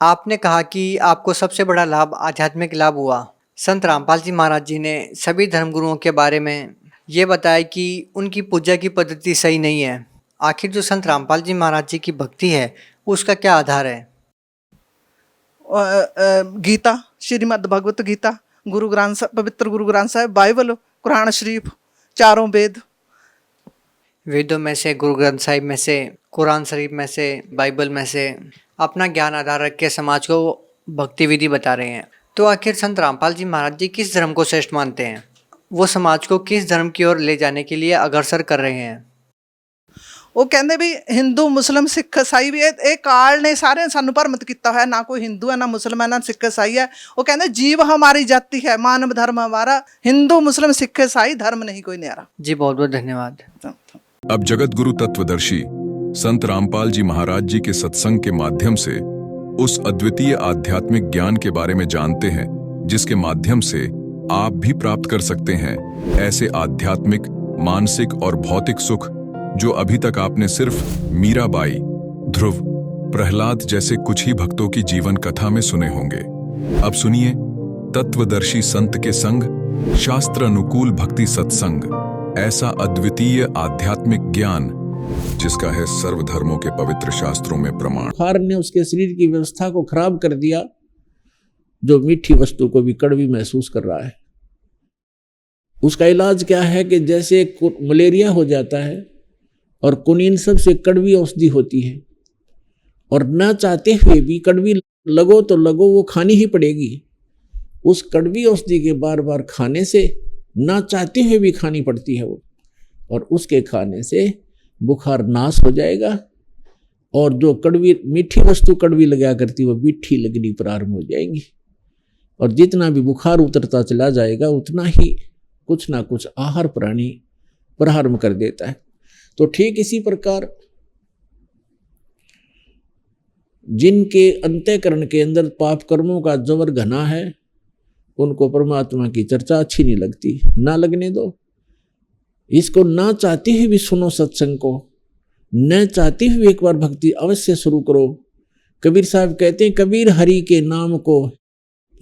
[SPEAKER 7] आपने कहा कि आपको सबसे बड़ा लाभ आध्यात्मिक लाभ हुआ। संत रामपाल जी महाराज जी ने सभी धर्मगुरुओं के बारे में ये बताया कि उनकी पूजा की पद्धति सही नहीं है। आखिर जो संत रामपाल जी महाराज जी की भक्ति है उसका क्या आधार है?
[SPEAKER 8] गीता, श्रीमद् भगवत गीता, गुरु ग्रंथ साहब, पवित्र गुरु ग्रंथ साहब, बाइबल, कुरान शरीफ, चारों वेद।
[SPEAKER 7] वेदों में से, गुरु ग्रंथ साहिब में से, कुरान शरीफ में से, बाइबल में से अपना ज्ञान आधार रख के समाज को भक्ति विधि बता रहे हैं। तो आखिर संत रामपाल जी महाराज जी किस धर्म को श्रेष्ठ मानते हैं? वो समाज को किस धर्म की ओर ले जाने के लिए अग्रसर कर रहे हैं?
[SPEAKER 8] ਉਹ ਕਹਿੰਦੇ ਵੀ ਹਿੰਦੂ, ਮੁਸਲਿਮ, ਸਿੱਖ, ਈਸਾਈ ਵੀ ਇਹ ਕਾਲ ਨੇ ਸਾਰਿਆਂ ਸਾਨੂੰ ਭਰਮਿਤ ਕੀਤਾ ਹੋਇਆ। ਨਾ ਕੋਈ ਹਿੰਦੂ ਹੈ, ਨਾ ਮੁਸਲਮਾਨ ਹੈ, ਨਾ ਸਿੱਖ, ਈਸਾਈ ਹੈ। ਉਹ ਕਹਿੰਦੇ ਜੀਵ ਹਮਾਰੀ जाति है, मानव धर्म हमारा। हिंदू, मुस्लिम, सिख, ईसाई धर्म नहीं कोई न्यारा।
[SPEAKER 7] जी बहुत बहुत धन्यवाद।
[SPEAKER 1] अब जगत गुरु तत्वदर्शी संत रामपाल जी महाराज जी के सत्संग के माध्यम से उस अद्वितीय आध्यात्मिक ज्ञान के बारे में जानते हैं जिसके माध्यम से आप भी प्राप्त कर सकते हैं ऐसे आध्यात्मिक, मानसिक और भौतिक सुख जो अभी तक आपने सिर्फ मीराबाई, ध्रुव, प्रहलाद जैसे कुछ ही भक्तों की जीवन कथा में सुने होंगे। अब सुनिए तत्वदर्शी संत के संग शास्त्र अनुकूल भक्ति सत्संग, ऐसा अद्वितीय आध्यात्मिक ज्ञान जिसका है सर्वधर्मों के पवित्र शास्त्रों में प्रमाण।
[SPEAKER 9] बुखार ने उसके शरीर की व्यवस्था को खराब कर दिया, जो मीठी वस्तु को भी कड़वी महसूस कर रहा है। उसका इलाज क्या है कि जैसे मलेरिया हो जाता है और कुनीन सबसे कड़वी औषधि होती है, और न चाहते हुए भी कड़वी लगो तो लगो, वो खानी ही पड़ेगी। उस कड़वी औषधि के बार बार खाने से ना चाहते हुए भी खानी पड़ती है वो, और उसके खाने से बुखार नाश हो जाएगा, और जो कड़वी मीठी वस्तु कड़वी लगा करती वो मीठी लगनी प्रारंभ हो जाएंगी, और जितना भी बुखार उतरता चला जाएगा उतना ही कुछ ना कुछ आहार प्राणी प्रारंभ कर देता है। तो ठीक इसी प्रकार जिनके अंतःकरण के अंदर पाप कर्मों का जबर घना है, उनको परमात्मा की चर्चा अच्छी नहीं लगती। ना लगने दो, इसको ना चाहते हुए भी सुनो सत्संग को, न चाहते हुए एक बार भक्ति अवश्य शुरू करो। कबीर साहब कहते हैं, कबीर हरि के नाम को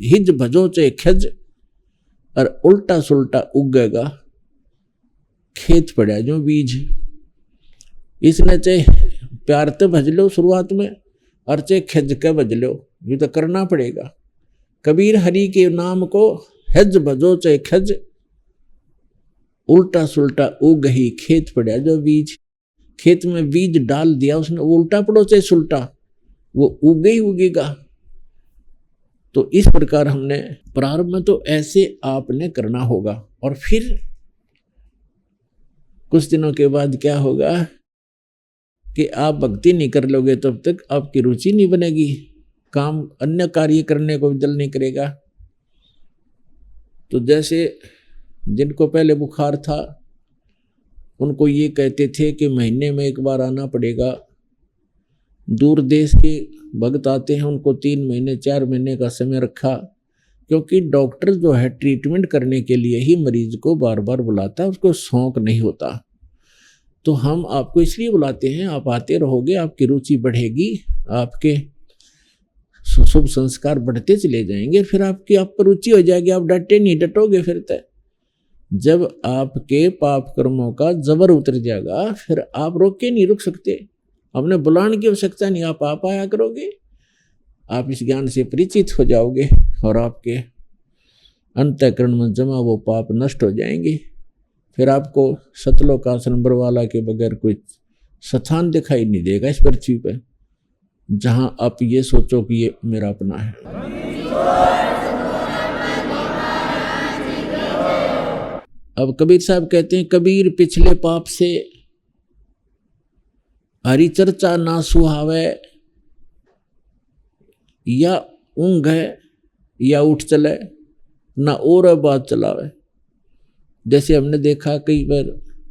[SPEAKER 9] हिज भजो चे खज, और उल्टा सुल्टा उगेगा खेत पड़ा जो बीज। इसने चाहे प्यार तो भज लो शुरुआत में, और चाहे खज के भज लो, ये तो करना पड़ेगा। कबीर हरि के नाम को हज भजो चाहे खज, उल्टा सुल्टा उग ही खेत पड़ा जो बीज। खेत में बीज डाल दिया उसने, वो उल्टा पड़ो चाहे सुल्टा, वो उगे ही उगेगा। तो इस प्रकार हमने प्रारंभ में तो ऐसे आपने करना होगा, और फिर कुछ दिनों के बाद क्या होगा कि आप भक्ति नहीं कर लोगे तब तक आपकी रुचि नहीं बनेगी, काम अन्य कार्य करने को भी दिल नहीं करेगा। तो जैसे जिनको पहले बुखार था उनको ये कहते थे कि महीने में एक बार आना पड़ेगा। दूर देश के भक्त आते हैं, उनको 3 महीने 4 महीने का समय रखा, क्योंकि डॉक्टर जो है ट्रीटमेंट करने के लिए ही मरीज को बार बार बुलाता है, उसको शौक नहीं होता। तो हम आपको इसलिए बुलाते हैं, आप आते रहोगे, आपकी रुचि बढ़ेगी, आपके शुभ संस्कार बढ़ते चले जाएंगे, फिर आपकी आप पर रुचि हो जाएगी, आप डटे नहीं, डटोगे फिर तय। जब आपके पाप कर्मों का जबर उतर जाएगा फिर आप रोक के नहीं रुक सकते, आपने बुलाने की आवश्यकता नहीं, आप आया करोगे, आप इस ज्ञान से परिचित हो जाओगे, और आपके अंतःकरण में जमा वो पाप नष्ट हो जाएंगे। फिर आपको सतलोक आसन बरवाला के बगैर कोई स्थान दिखाई नहीं देगा इस पृथ्वी पर जहां आप ये सोचो कि ये मेरा अपना है। अब कबीर साहब कहते हैं, कबीर पिछले पाप से हरि चर्चा ना सुहावे, या ऊँघ है या उठ चले, ना और बात चलावे। जैसे हमने देखा कई बार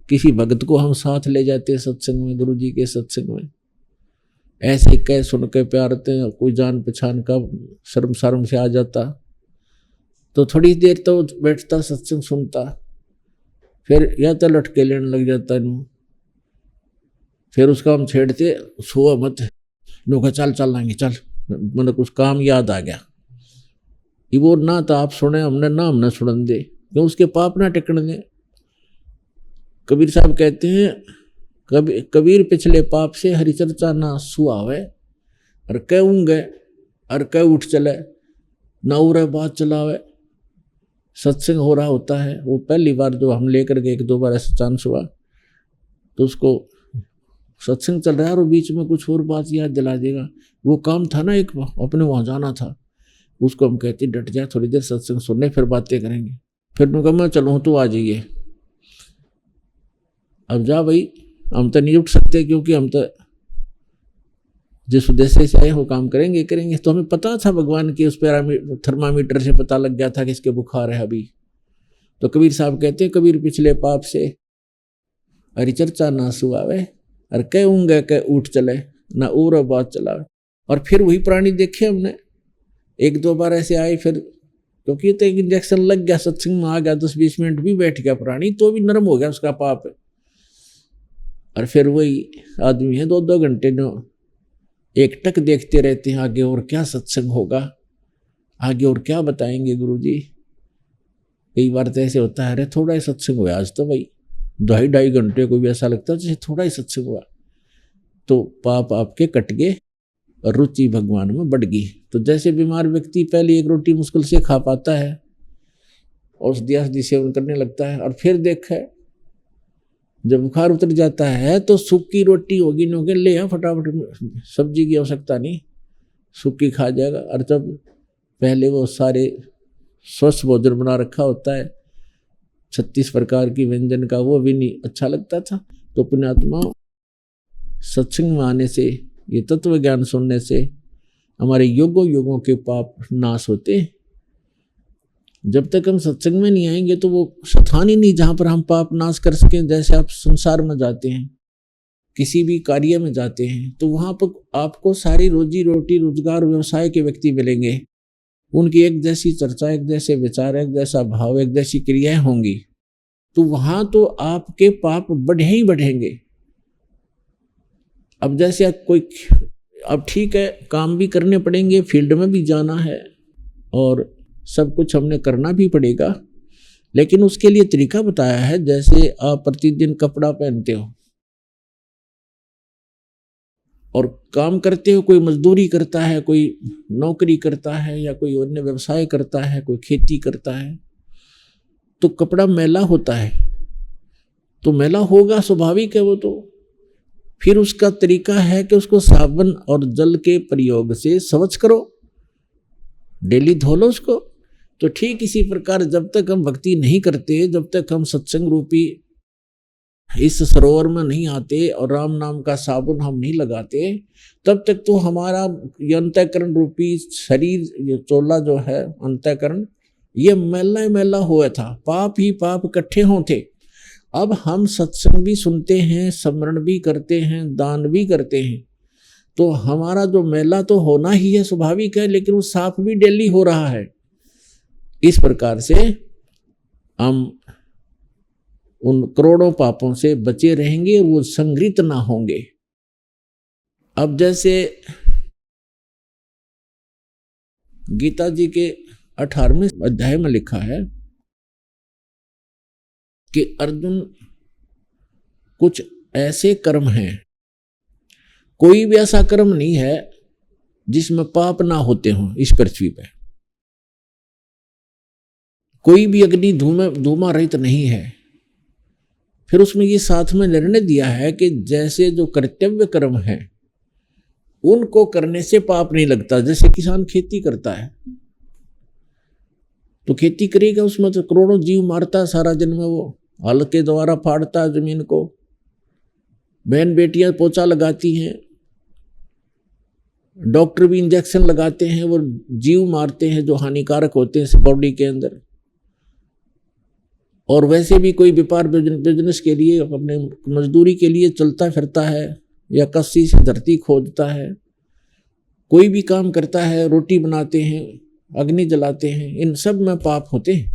[SPEAKER 9] किसी भगत को हम साथ ले जाते सत्संग में, गुरु जी के सत्संग में, ऐसे कह सुन के प्यारते हैं, कोई जान पहचान का शर्म से आ जाता, तो थोड़ी देर तो बैठता सत्संग सुनता, फिर या तो लटके लेने लग जाता नू, फिर उसका हम छेड़ते छुआ मत, नो का चल लाएंगे चल, मतलब कुछ काम याद आ गया। ये वो ना तो आप सुने हमने ना हमने सुन दे, क्यों उसके पाप ना टिकने दे। कबीर साहब कहते हैं कबीर पिछले पाप से हरिचर्चा ना सुहावे, और कहूँगे और कह उठ चले, ना उरे बात चलावे। सत्संग हो रहा होता है, वो पहली बार जो हम लेकर के 1-2 बार ऐसा चांस हुआ तो उसको सत्संग चल रहा है और बीच में कुछ और बात याद दिला देगा। वो काम था ना, एक अपने वहाँ जाना था, उसको हम कहते डट जा थोड़ी देर सत्संग सुनने, फिर बातें करेंगे। फिर मैं कहा मैं चलूँ तो आ जाइए, अब जा भाई, हम तो नहीं उठ सकते क्योंकि हम तो जिस उद्देश्य से आए वो काम करेंगे। तो हमें पता था भगवान की उस थर्मामीटर से पता लग गया था कि इसके बुखार है अभी। तो कबीर साहब कहते हैं कबीर पिछले पाप से हरिचर्चा ना सुहावे, और कहूँगा कह उठ चले, ना और बात चलावे। और फिर वही प्राणी देखे हमने 1-2 बार ऐसे आए, फिर क्योंकि तो एक इंजेक्शन लग गया, सत्संग में आ गया, 10-20 मिनट भी बैठ गया प्राणी, तो भी नरम हो गया उसका पाप। और फिर वही आदमी है 2-2 घंटे जो एक टक देखते रहते हैं आगे और क्या सत्संग होगा, आगे और क्या बताएंगे गुरुजी। कई बार तो ऐसे होता है, अरे थोड़ा ही सत्संग हुआ आज तो भाई, 2.5 घंटे को भी ऐसा लगता है जैसे थोड़ा ही सत्संग हुआ। तो पाप आपके कट गए और रुचि भगवान में बढ़ गई। तो जैसे बीमार व्यक्ति पहले 1 रोटी मुश्किल से खा पाता है, औषधि सेवन करने लगता है, और फिर देखा जब बुखार उतर जाता है तो सूखी रोटी होगी नोके ले आ फटाफट, सब्जी की आवश्यकता नहीं, सूखी खा जाएगा। और जब पहले वो सारे स्वस्थ भोजन बना रखा होता है 36 प्रकार की व्यंजन का, वो भी नहीं अच्छा लगता था। तो पुण्यात्मा सत्संग में आने से, ये तत्व ज्ञान सुनने से हमारे युगों के पाप नाश होते हैं। जब तक हम सत्संग में नहीं आएंगे तो वो स्थान ही नहीं जहाँ पर हम पाप नाश कर सकें। जैसे आप संसार में जाते हैं, किसी भी कार्य में जाते हैं, तो वहाँ पर आपको सारी रोजी रोटी रोजगार व्यवसाय के व्यक्ति मिलेंगे, उनकी एक जैसी चर्चा, एक जैसे विचार, एक जैसा भाव, एक जैसी क्रियाएं होंगी। तो वहाँ तो आपके पाप बढ़े ही बढ़ेंगे। अब जैसे कोई, अब ठीक है काम भी करने पड़ेंगे, फील्ड में भी जाना है और सब कुछ हमने करना भी पड़ेगा, लेकिन उसके लिए तरीका बताया है। जैसे आप प्रतिदिन कपड़ा पहनते हो और काम करते हो, कोई मजदूरी करता है, कोई नौकरी करता है, या कोई अन्य व्यवसाय करता है, कोई खेती करता है, तो कपड़ा मैला होता है, तो मैला होगा, स्वाभाविक है वो। तो फिर उसका तरीका है कि उसको साबुन और जल के प्रयोग से स्वच्छ करो, डेली धो लो उसको। तो ठीक इसी प्रकार जब तक हम भक्ति नहीं करते, जब तक हम सत्संग रूपी इस सरोवर में नहीं आते और राम नाम का साबुन हम नहीं लगाते, तब तक तो हमारा ये अंतःकरण रूपी शरीर, ये चोला जो है अंतःकरण, ये मैला मैला हुआ था, पाप ही पाप इकट्ठे होते। अब हम सत्संग भी सुनते हैं, स्मरण भी करते हैं, दान भी करते हैं, तो हमारा जो मैला तो होना ही है, स्वाभाविक है, लेकिन वो साफ भी डेली हो रहा है। इस प्रकार से हम उन करोड़ों पापों से बचे रहेंगे, वो संग्रहित ना होंगे। अब जैसे गीता जी के 18वें अध्याय में लिखा है कि अर्जुन, कुछ ऐसे कर्म हैं, कोई भी ऐसा कर्म नहीं है जिसमें पाप ना होते हों इस पृथ्वी पे। कोई भी अग्नि धूमा रहित नहीं है। फिर उसमें ये साथ में निर्णय दिया है कि जैसे जो कर्तव्य कर्म है उनको करने से पाप नहीं लगता। जैसे किसान खेती करता है तो खेती करेगा, उसमें तो करोड़ों जीव मारता है सारा दिन में, वो हल के द्वारा फाड़ता है जमीन को, बहन बेटियां पोछा लगाती हैं, डॉक्टर भी इंजेक्शन लगाते हैं, वो जीव मारते हैं जो हानिकारक होते हैं बॉडी के अंदर। और वैसे भी कोई व्यापार बिजनेस के लिए, अपने मजदूरी के लिए चलता फिरता है, या कस्सी से धरती खोदता है, कोई भी काम करता है, रोटी बनाते हैं, अग्नि जलाते हैं, इन सब में पाप होते हैं।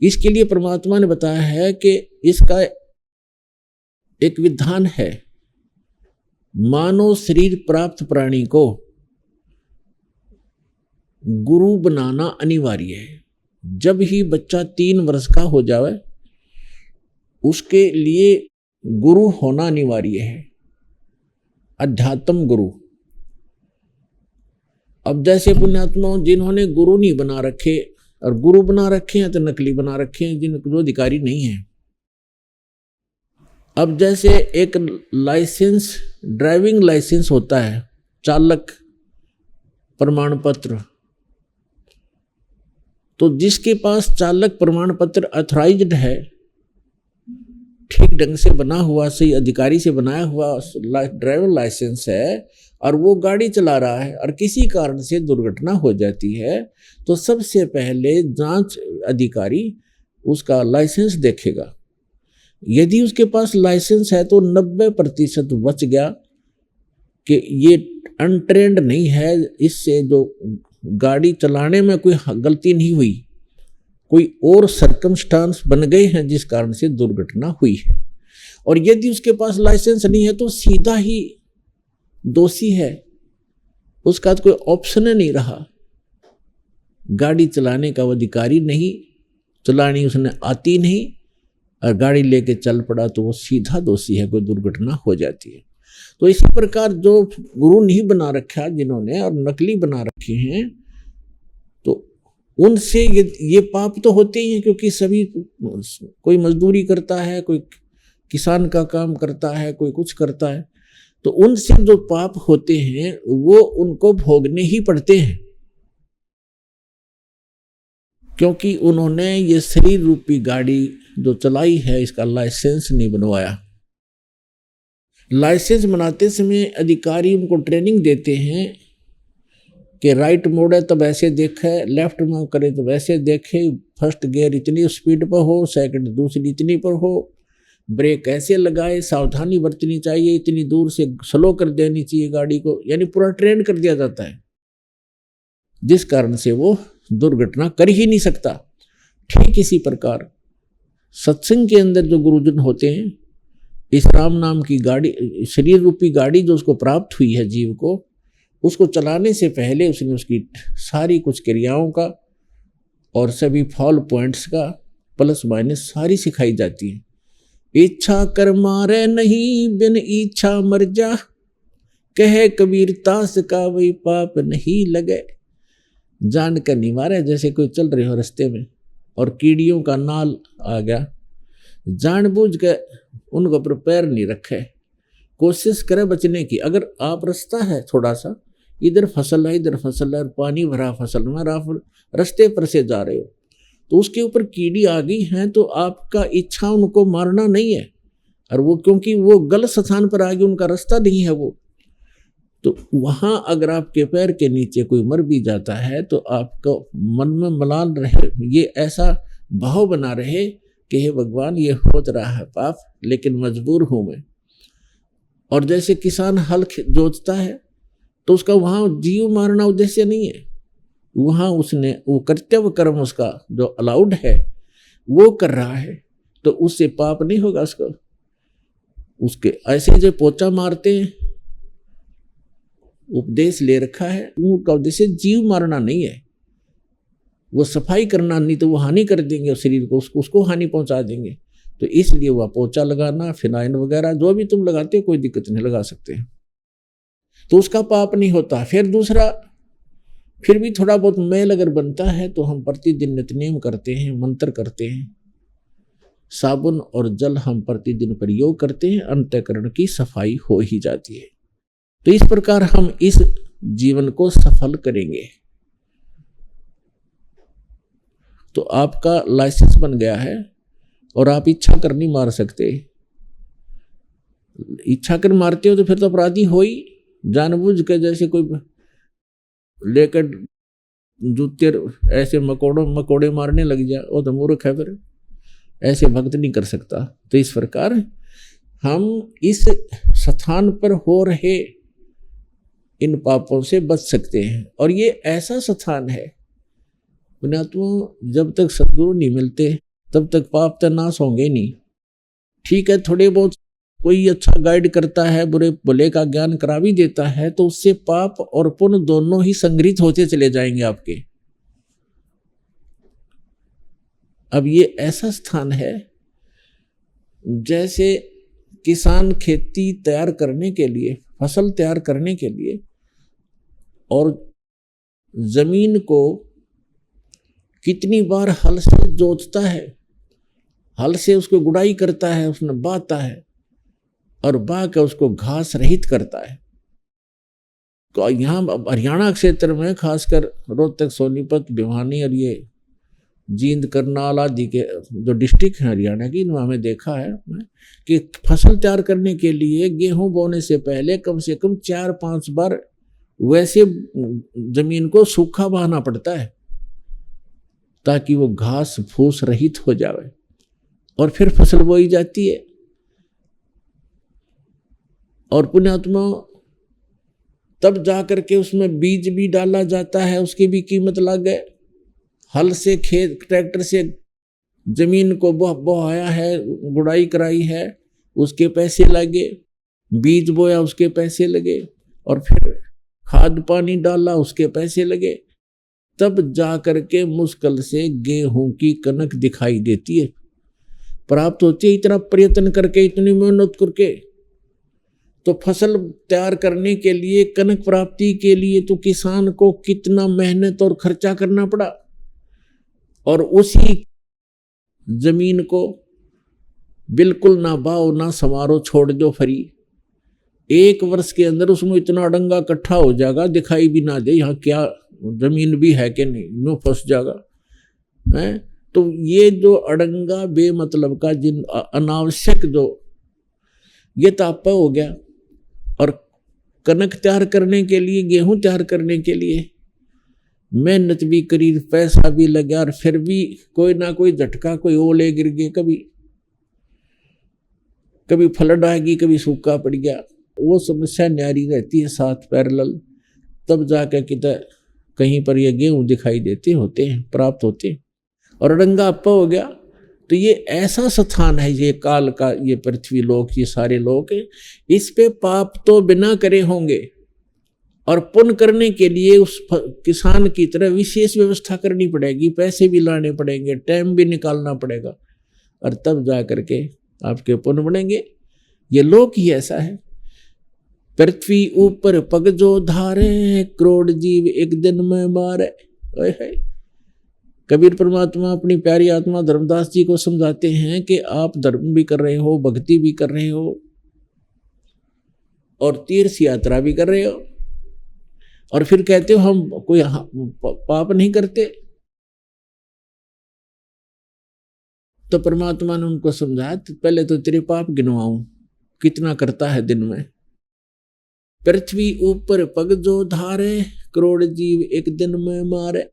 [SPEAKER 9] इसके लिए परमात्मा ने बताया है कि इसका एक विधान है, मानव शरीर प्राप्त प्राणी को गुरु बनाना अनिवार्य है। जब ही बच्चा 3 वर्ष का हो जाए उसके लिए गुरु होना अनिवार्य है, अध्यात्म गुरु। अब जैसे पुण्यात्मा जिन्होंने गुरु नहीं बना रखे और गुरु बना रखे हैं तो नकली बना रखे हैं, जिनको जो अधिकारी नहीं है। अब जैसे एक लाइसेंस, ड्राइविंग लाइसेंस होता है, चालक प्रमाण पत्र, तो जिसके पास चालक प्रमाण पत्र अथॉराइज्ड है, ठीक ढंग से बना हुआ, सही अधिकारी से बनाया हुआ ड्राइविंग लाइसेंस है और वो गाड़ी चला रहा है और किसी कारण से दुर्घटना हो जाती है, तो सबसे पहले जांच अधिकारी उसका लाइसेंस देखेगा। यदि उसके पास लाइसेंस है तो 90% बच गया कि ये अनट्रेंड नहीं है, इससे जो गाड़ी चलाने में कोई गलती नहीं हुई, कोई और सर्कमस्टांस बन गए हैं जिस कारण से दुर्घटना हुई है। और यदि उसके पास लाइसेंस नहीं है तो सीधा ही दोषी है, उसका तो कोई ऑप्शन नहीं रहा, गाड़ी चलाने का वो अधिकारी नहीं, चलानी उसने आती नहीं और गाड़ी लेके चल पड़ा तो वो सीधा दोषी है, कोई दुर्घटना हो जाती है। तो इसी प्रकार जो गुरु नहीं बना रखा जिन्होंने और नकली बना रखे हैं, तो उनसे ये पाप तो होते ही हैं, क्योंकि सभी, कोई मजदूरी करता है, कोई किसान का काम करता है, कोई कुछ करता है, तो उनसे जो पाप होते हैं वो उनको भोगने ही पड़ते हैं, क्योंकि उन्होंने ये शरीर रूपी गाड़ी जो चलाई है इसका लाइसेंस नहीं बनवाया। लाइसेंस बनाते समय अधिकारी उनको ट्रेनिंग देते हैं कि राइट मोड़े तो वैसे देखे, लेफ्ट में करे तो वैसे देखे, फर्स्ट गियर इतनी स्पीड पर हो, सेकंड दूसरी इतनी पर हो, ब्रेक ऐसे लगाए, सावधानी बरतनी चाहिए, इतनी दूर से स्लो कर देनी चाहिए गाड़ी को, यानी पूरा ट्रेन कर दिया जाता है, जिस कारण से वो दुर्घटना कर ही नहीं सकता। ठीक इसी प्रकार सत्संग के अंदर जो गुरुजन होते हैं, इस राम नाम की गाड़ी, शरीर रूपी गाड़ी जो उसको प्राप्त हुई है जीव को, उसको चलाने से पहले उसने उसकी सारी कुछ क्रियाओं का और सभी फॉल पॉइंट्स का प्लस माइनस सारी सिखाई जाती है। इच्छा कर मारे नहीं, बिन इच्छा मर जा, कहे कबीर तास का वही पाप नहीं लगे। जान कर नहीं मारे, जैसे कोई चल रहे हो रास्ते में और कीड़ियों का नाल आ गया, जानबूझ के उनको पर पैर नहीं रखे, कोशिश करे बचने की। अगर आप रास्ता है थोड़ा सा, इधर फसल है इधर फसल है, पानी भरा फसल में, आप रास्ते पर से जा रहे हो तो उसके ऊपर कीड़ी आ गई हैं, तो आपका इच्छा उनको मारना नहीं है, और वो क्योंकि वो गलत स्थान पर आ गई, उनका रास्ता नहीं है वो, तो वहां अगर आपके पैर के नीचे कोई मर भी जाता है तो आपको मन में मलाल रहे, ये ऐसा भाव बना रहे कि हे भगवान ये हो रहा है पाप, लेकिन मजबूर हूं मैं। और जैसे किसान हल जोतता है तो उसका वहां जीव मारना उद्देश्य नहीं है, वहां उसने वो कर्तव्य कर्म उसका जो अलाउड है वो कर रहा है, तो उससे पाप नहीं होगा उसको। उसके ऐसे जो पोचा मारते हैं, उपदेश ले रखा है, उनका उद्देश्य जीव मारना नहीं है, वो सफाई करना, नहीं तो वो हानि कर देंगे शरीर को, उसको हानि पहुंचा देंगे। तो इसलिए वह पोचा लगाना, फिनाइन वगैरह जो भी तुम लगाते हो कोई दिक्कत नहीं, लगा सकते हैं, तो उसका पाप नहीं होता। फिर दूसरा, फिर भी थोड़ा बहुत मैल अगर बनता है तो हम प्रतिदिन नित्यनेम करते हैं, मंत्र करते हैं, साबुन और जल हम प्रतिदिन प्रयोग करते हैं, अंतःकरण की सफाई हो ही जाती है। तो इस प्रकार हम इस जीवन को सफल करेंगे। तो आपका लाइसेंस बन गया है और आप इच्छा कर नहीं मार सकते। इच्छा कर मारते हो तो फिर तो अपराधी हो ही, जानबूझ के जैसे कोई लेकर जूते ऐसे मकोड़े मारने लग जाए, वो तो मूर्ख है, फिर ऐसे भक्त नहीं कर सकता। तो इस प्रकार हम इस स्थान पर हो रहे इन पापों से बच सकते हैं। और ये ऐसा स्थान है पुण्यात्मा, जब तक सद्गुरु नहीं मिलते तब तक पाप तो नाश होंगे नहीं। ठीक है, थोड़े बहुत कोई अच्छा गाइड करता है, बुरे भले का ज्ञान करा भी देता है, तो उससे पाप और पुण्य दोनों ही संग्रहित होते चले जाएंगे आपके। अब ये ऐसा स्थान है जैसे किसान खेती तैयार करने के लिए, फसल तैयार करने के लिए और जमीन को कितनी बार हल से जोतता है, हल से उसको गुड़ाई करता है, उसमें बाता है और बा के उसको घास रहित करता है। तो यहाँ हरियाणा क्षेत्र में खासकर रोहतक, सोनीपत, भिवानी और ये जींद, करनाल आदि के जो डिस्ट्रिक्ट हैं हरियाणा की, इनमें हमें देखा है कि फसल तैयार करने के लिए गेहूं बोने से पहले कम से कम 4-5 बार वैसे जमीन को सूखा बहाना पड़ता है ताकि वो घास फूस रहित हो जाए और फिर फसल बोई जाती है। और पुण्यात्मा तब जाकर के उसमें बीज भी डाला जाता है, उसकी भी कीमत लगे। हल से खेत ट्रैक्टर से जमीन को बोहाया है, गुड़ाई कराई है, उसके पैसे लगे, बीज बोया उसके पैसे लगे, और फिर खाद पानी डाला उसके पैसे लगे, तब जाकर के मुश्किल से गेहूं की कनक दिखाई देती है, प्राप्त होती है। इतना प्रयत्न करके, इतनी मेहनत करके, तो फसल तैयार करने के लिए, कनक प्राप्ति के लिए तो किसान को कितना मेहनत और खर्चा करना पड़ा। और उसी जमीन को बिल्कुल ना बाओ ना समारो, छोड़ दो फ्री। 1 वर्ष के अंदर उसमें इतना अड़ंगा इकट्ठा हो जाएगा, दिखाई भी ना दे यहाँ क्या जमीन भी है कि नहीं, यूं फंस जाएगा है। तो ये जो अड़ंगा बेमतलब का, जिन अनावश्यक जो ये तापा हो गया। और कनक तैयार करने के लिए, गेहूं तैयार करने के लिए मेहनत भी करी, पैसा भी लगा, और फिर भी कोई ना कोई झटका, कोई ओले गिर गए, कभी फ्लड आ गई, कभी सूखा पड़ गया, वो समस्या न्यारी रहती है साथ पैरेलल। तब जाकर किधर कहीं पर ये गेहूं दिखाई देते होते हैं, प्राप्त होते हैं। और अड़ंगा अप्पा हो गया। तो ये ऐसा स्थान है, ये काल का, ये पृथ्वी लोक, ये सारे लोक, इस पे पाप तो बिना करे होंगे और पुण्य करने के लिए उस किसान की तरह विशेष व्यवस्था करनी पड़ेगी, पैसे भी लाने पड़ेंगे, टाइम भी निकालना पड़ेगा, और तब जा करके आपके पुण्य बढ़ेंगे। ये लोक ही ऐसा है। पृथ्वी ऊपर पग जो धारे, करोड़ जीव एक दिन में मारे। कबीर परमात्मा अपनी प्यारी आत्मा धर्मदास जी को समझाते हैं कि आप धर्म भी कर रहे हो, भक्ति भी कर रहे हो, और तीर्थ यात्रा भी कर रहे हो, और फिर कहते हो हम कोई पाप नहीं करते। तो परमात्मा ने उनको समझाया, पहले तो तेरे पाप गिनवाऊं, कितना करता है दिन में। पृथ्वी ऊपर पग जो धारे, करोड़ जीव एक दिन में मारे।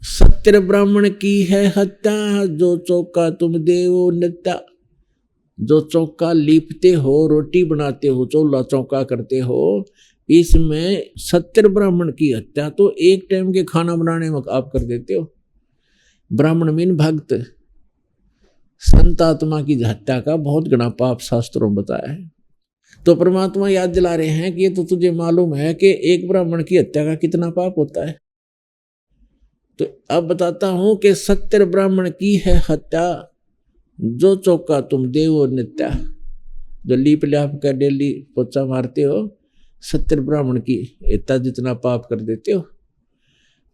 [SPEAKER 9] सत्य ब्राह्मण की है हत्या, जो चौका तुम देवो नित्या। जो चौका लीपते हो, रोटी बनाते हो, चौला चौका करते हो, इसमें सत्य ब्राह्मण की हत्या तो एक टाइम के खाना बनाने में आप कर देते हो। ब्राह्मण मीन भक्त, संत आत्मा की हत्या का बहुत गणा पाप शास्त्रों में बताया है। तो परमात्मा याद दिला रहे हैं कि ये तो तुझे मालूम है कि एक ब्राह्मण की हत्या का कितना पाप होता है। तो अब बताता हूं कि सत्य ब्राह्मण की है हत्या, जो चौका तुम देवो नित्या। जो लीप ल्याप कर डेली पोचा मारते हो, सत्य ब्राह्मण की हत्या जितना पाप कर देते हो।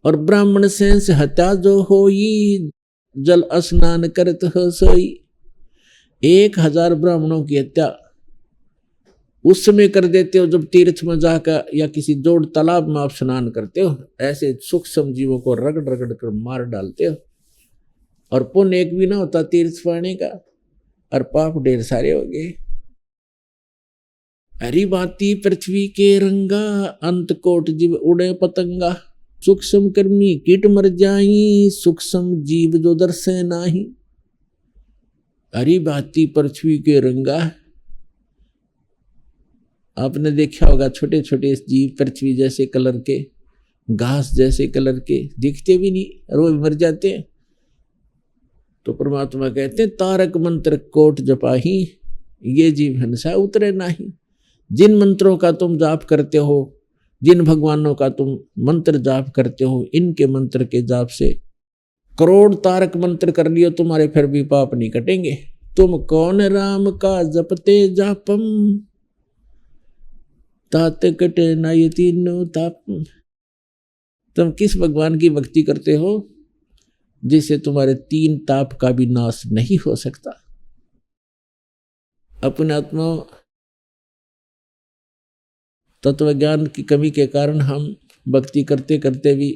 [SPEAKER 9] और ब्राह्मण सेंस हत्या जो होई, जल स्नान करत हो सोई। 1000 ब्राह्मणों की हत्या उस समय कर देते हो जब तीर्थ में जाकर या किसी जोड़ तालाब में आप स्नान करते हो। ऐसे सूक्ष्म जीवों को रगड़ रगड़ कर मार डालते हो, और पुण्य एक भी ना होता तीर्थ पाने का, और पाप ढेर सारे हो गए। हरी बाती पृथ्वी के रंगा, अंत कोट जीव उड़े पतंगा। सूक्ष्म कर्मी कीट मर जाई, सूक्ष्म जीव जो दर्शे नाही। हरी बाती पृथ्वी के रंगा। आपने देखा होगा छोटे छोटे जीव पृथ्वी जैसे कलर के, घास जैसे कलर के, दिखते भी नहीं और वो भी मर जाते हैं। तो परमात्मा कहते हैं तारक मंत्र कोट जपाही, ये जीव हंसा उतरे नाही। जिन मंत्रों का तुम जाप करते हो, जिन भगवानों का तुम मंत्र जाप करते हो, इनके मंत्र के जाप से करोड़ तारक मंत्र कर लियो तुम्हारे फिर भी पाप नहीं कटेंगे। तुम कौन राम का जपते जापम, तात कटे ना ये तीनों ताप। तुम किस भगवान की भक्ति करते हो जिससे तुम्हारे 3 ताप का भी नाश नहीं हो सकता। अपने आत्मा तत्व ज्ञान की कमी के कारण हम भक्ति करते करते भी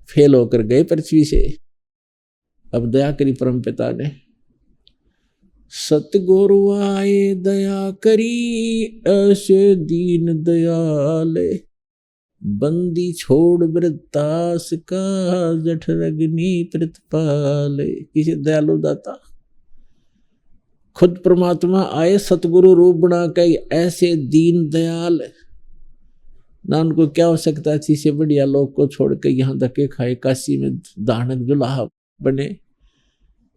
[SPEAKER 9] फेल होकर गए पृथ्वी से। अब दया करी परम पिता ने, सतगुरु आए दया करी, ऐसे दीन दयाले, बंदी छोड़ वृत्तास का, जठरग्नि प्रतिपाले। किसी दयालु दाता खुद परमात्मा आए सतगुरु रूप बना के, ऐसे दीन दयाल, ना उनको क्या हो सकता थी से बढ़िया लोग को छोड़ के यहाँ धक्के खाए, काशी में दानक जुलाहा बने,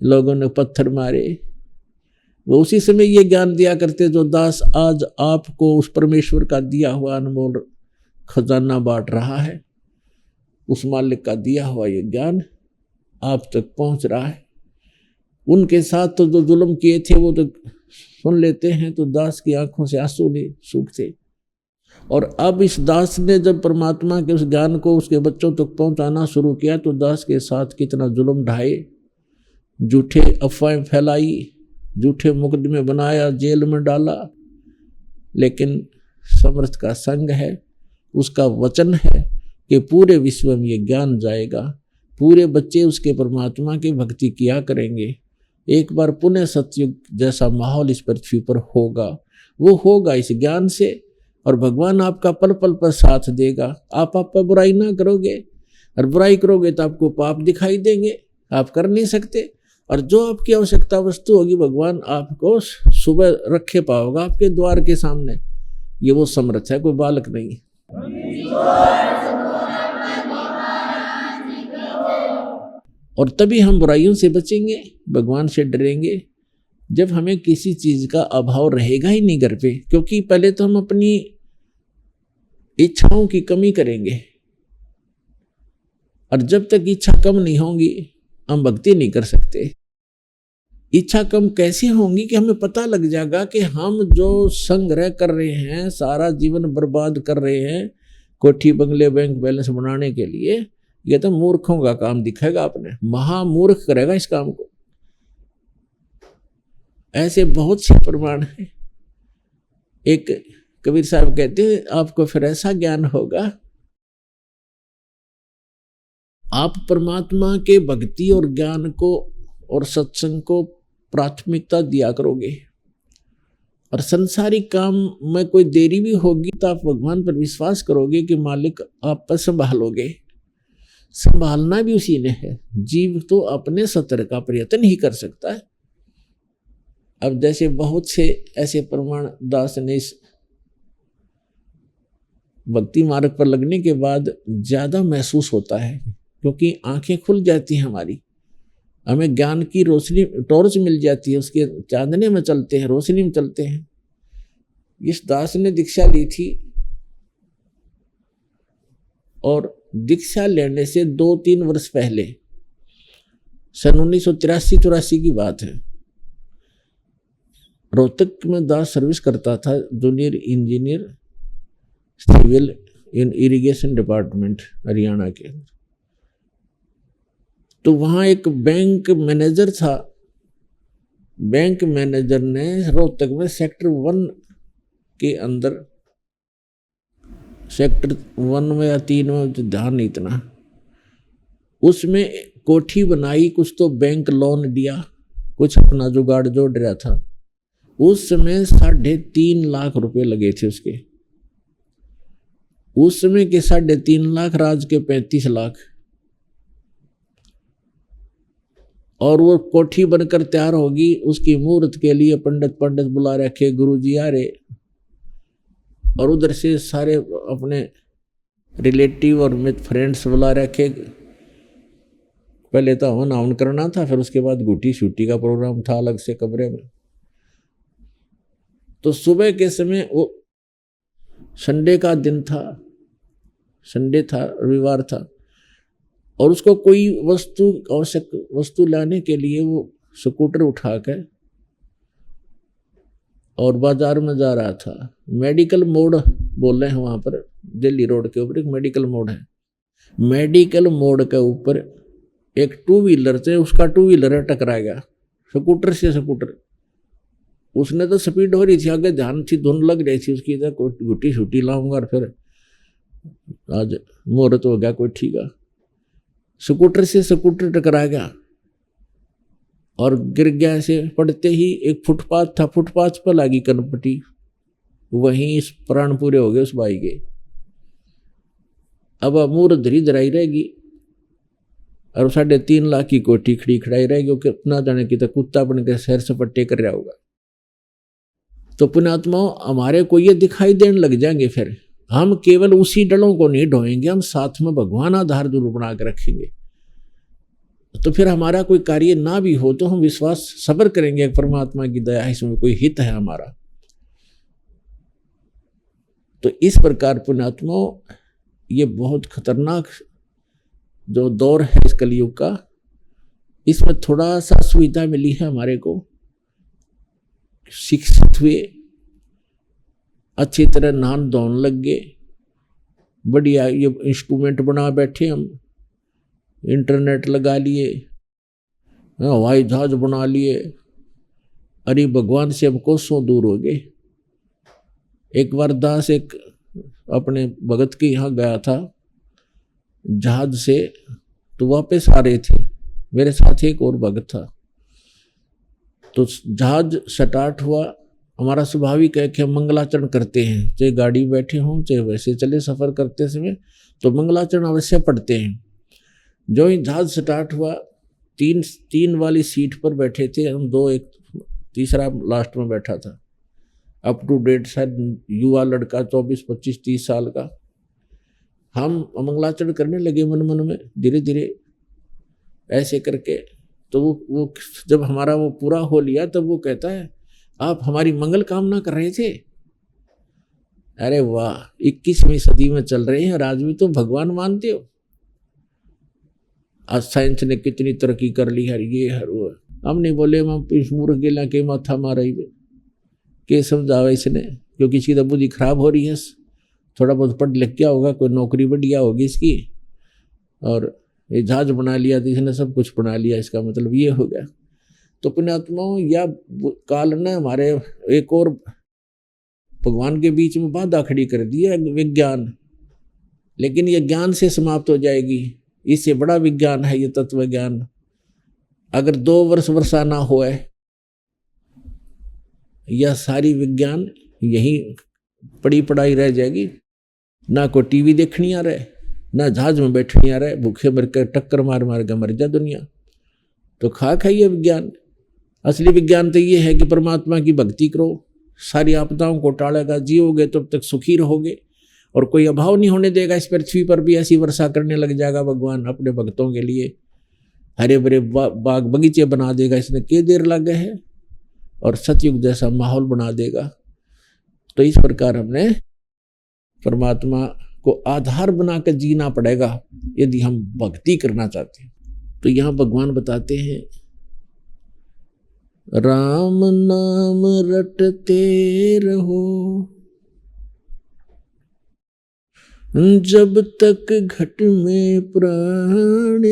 [SPEAKER 9] लोगों ने पत्थर मारे। वो उसी समय ये ज्ञान दिया करते जो दास आज आपको उस परमेश्वर का दिया हुआ अनमोल खजाना बांट रहा है। उस मालिक का दिया हुआ ये ज्ञान आप तक पहुंच रहा है। उनके साथ तो जो जुल्म किए थे वो तो सुन लेते हैं, तो दास की आंखों से आंसू नहीं सूखते। और अब इस दास ने जब परमात्मा के उस ज्ञान को उसके बच्चों तक पहुंचाना शुरू किया तो दास के साथ कितना जुल्म ढाए, झूठे अफवाहें फैलाई, झूठे मुकदमे बनाया, जेल में डाला। लेकिन समर्थ का संग है, उसका वचन है कि पूरे विश्व में ये ज्ञान जाएगा, पूरे बच्चे उसके परमात्मा की भक्ति किया करेंगे। एक बार पुनः सतयुग जैसा माहौल इस पृथ्वी पर होगा, वो होगा इस ज्ञान से, और भगवान आपका पल पल पर साथ देगा। आप पर बुराई ना करोगे, और बुराई करोगे तो आपको पाप दिखाई देंगे, आप कर नहीं सकते। और जो आपकी आवश्यकता वस्तु होगी भगवान आपको सुबह रखे पाओगा आपके द्वार के सामने। ये वो समर्थ है, कोई बालक नहीं। और तभी हम बुराइयों से बचेंगे, भगवान से डरेंगे, जब हमें किसी चीज का अभाव रहेगा ही नहीं घर पे। क्योंकि पहले तो हम अपनी इच्छाओं की कमी करेंगे, और जब तक इच्छा कम नहीं होगी हम भक्ति नहीं कर सकते। इच्छा कम कैसे होंगी कि हमें पता लग जाएगा कि हम जो संग्रह कर रहे हैं, सारा जीवन बर्बाद कर रहे हैं कोठी बंगले बैंक बैलेंस बनाने के लिए, ये तो मूर्खों का काम दिखेगा। आपने महामूर्ख करेगा इस काम को। ऐसे बहुत से प्रमाण हैं। एक कबीर साहब कहते हैं आपको फिर ऐसा ज्ञान होगा, आप परमात्मा के भक्ति और ज्ञान को और सत्संग को प्राथमिकता दिया करोगे, और संसारिक काम में कोई देरी भी होगी तो आप भगवान पर विश्वास करोगे कि मालिक आप पर संभालोगे। संभालना भी उसी ने है, जीव तो अपने सत्य का प्रयत्न ही कर सकता है। अब जैसे बहुत से ऐसे प्रमाण दास ने इस भक्ति मार्ग पर लगने के बाद ज्यादा महसूस होता है, क्योंकि आंखें खुल जाती हैं हमारी, हमें ज्ञान की रोशनी टॉर्च मिल जाती है, उसके चांदने में चलते हैं, रोशनी में चलते हैं। इस दास ने दीक्षा ली थी, और दीक्षा लेने से 2-3 वर्ष पहले, सन 1983-84 की बात है, रोहतक में दास सर्विस करता था, जूनियर इंजीनियर सिविल इन इरिगेशन डिपार्टमेंट हरियाणा के। तो वहाँ एक बैंक मैनेजर था। बैंक मैनेजर ने रोहतक में सेक्टर 1 के अंदर, सेक्टर 1 में या 3 में ध्यान नहीं इतना, उसमें कोठी बनाई, कुछ तो बैंक लोन दिया, कुछ अपना जुगाड़ जोड़ रहा था। उस समय 3.5 लाख रुपए लगे थे उसके। उस समय के 3.5 लाख, राज के 35 लाख। और वो कोठी बनकर तैयार होगी, उसकी मुहूर्त के लिए पंडित बुला रखे, गुरुजी आ रहे, और उधर से सारे अपने रिलेटिव और मित्र फ्रेंड्स बुला रखे। पहले तो हवन हवन करना था, फिर उसके बाद गुटी शूटी का प्रोग्राम था अलग से कमरे में। तो सुबह के समय वो संडे का दिन था, संडे था, रविवार था, और उसको कोई वस्तु, आवश्यक वस्तु लाने के लिए वो स्कूटर उठा कर और बाजार में जा रहा था। मेडिकल मोड़ बोल रहे हैं वहाँ पर, दिल्ली रोड के ऊपर एक मेडिकल मोड़ है। मेडिकल मोड़ के ऊपर एक टू व्हीलर से उसका टू व्हीलर टकरा गया, स्कूटर से स्कूटर। उसने तो स्पीड हो रही थी, आगे ध्यान थी, धुन लग रही थी उसकी, इधर कोई गुटी छुट्टी लाऊंगा और फिर आज मुहूर्त हो गया कोई ठीक है। स्कूटर से स्कूटर टकरा गया और गिर गया। ऐसे पड़ते ही एक फुटपाथ था, फुटपाथ पर लगी कनपटी, वहीं प्राण पूरे हो गए उस भाई के। अब मुहूर्त धरी धराई रहेगी और 3.5 लाख की कोठी खड़ी खड़ाई रहेगी, क्योंकि अपना जाने की तो कुत्ता बन के सैर सपट्टे कर रहा होगा। तो पुण्यात्माओं, हमारे को ये दिखाई देने लग जाएंगे, फिर हम केवल उसी डलों को नहीं ढोएंगे, हम साथ में भगवान आधार दूर बना के रखेंगे। तो फिर हमारा कोई कार्य ना भी हो तो हम विश्वास सब्र करेंगे, परमात्मा की दया है, इसमें कोई हित है हमारा। तो इस प्रकार पुण्यात्माओं, ये बहुत खतरनाक जो दौर है इस कलयुग का, इसमें थोड़ा सा सुविधा मिली है हमारे को, शिक्षित हुए, अच्छी तरह नहान धोन लग गए, बढ़िया ये इंस्ट्रूमेंट बना बैठे हम, इंटरनेट लगा लिए, हवाई जहाज बना लिए, अरे भगवान से अब कोसों दूर हो गए। एक बार दास एक अपने भगत के यहाँ गया था जहाज से, तो वापस आ रहे थे, मेरे साथ एक और भगत था। तो जहाज स्टार्ट हुआ, हमारा स्वाभाविक है कि हम मंगलाचरण करते हैं, चाहे गाड़ी बैठे हों चाहे वैसे चले सफ़र करते समय, तो मंगलाचरण अवश्य पढ़ते हैं। जो ही जहाज स्टार्ट हुआ, तीन वाली सीट पर बैठे थे हम, दो, एक तीसरा लास्ट में बैठा था, अप टू डेट शायद युवा लड़का 24, 25, 30 साल का। हम मंगलाचरण करने लगे मन मन में, धीरे धीरे ऐसे करके। तो वो जब हमारा वो पूरा हो लिया, तब वो कहता है, आप हमारी मंगल कामना कर रहे थे। अरे वाह, 21वीं सदी में चल रहे हैं और आज भी तो भगवान मानते हो। आज साइंस ने कितनी तरक्की कर ली है, ये है वो। हम नहीं बोले, हम इस मूर्ख गिला के माथा मारा ही के समझावा इसने, क्योंकि इसकी तो बुद्धि खराब हो रही है, थोड़ा बहुत पढ़ लिख क्या होगा, कोई नौकरी बढ़िया होगी इसकी, और ये जहाज बना लिया तो इसने सब कुछ बना लिया, इसका मतलब ये हो गया। तो पुण्यात्माओं, या काल ने हमारे एक और भगवान के बीच में बाधा खड़ी कर दी है, विज्ञान। लेकिन ये ज्ञान से समाप्त हो जाएगी, इससे बड़ा विज्ञान है ये तत्व ज्ञान। अगर 2 वर्ष वर्षा ना होए, यह सारी विज्ञान यही पड़ी पढ़ाई रह जाएगी। ना कोई टीवी देखनी आ रहा है, ना जहाज में बैठनी आ रहा है, भूखे मर कर टक्कर मार मार कर मर जा दुनिया। तो खाक है ये विज्ञान। असली विज्ञान तो ये है कि परमात्मा की भक्ति करो, सारी आपदाओं को टालेगा, जियोगे तब तक सुखी रहोगे, और कोई अभाव नहीं होने देगा इस पृथ्वी पर भी। ऐसी वर्षा करने लग जाएगा भगवान अपने भक्तों के लिए, हरे भरे बाग बगीचे बना देगा, इसने के देर लगे है, और सतयुग जैसा माहौल बना देगा। तो इस प्रकार हमने परमात्मा को आधार बनाकर जीना पड़ेगा यदि हम भक्ति करना चाहते हैं। तो यहाँ भगवान बताते हैं, राम नाम रटते रहो जब तक घट में प्राण,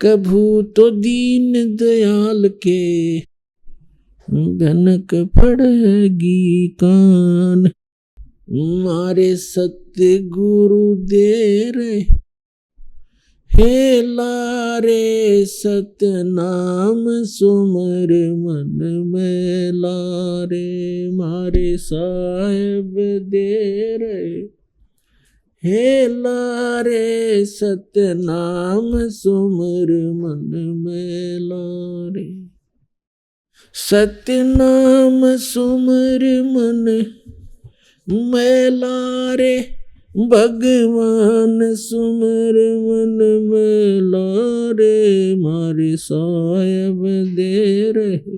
[SPEAKER 9] कभू तो दीन दयाल के भनक पड़ेगी कान। मारे सत्य गुरु दे रहे हे लारे, सत्य नाम सुमर मन में लारे। मारे साहेब दे रहे हे लारे, सत्य नाम सुमर मन में लारे। सत्य नाम सुमर मन में लारे, भगवान सुमर मन में लारे, मारे सायब दे रहे।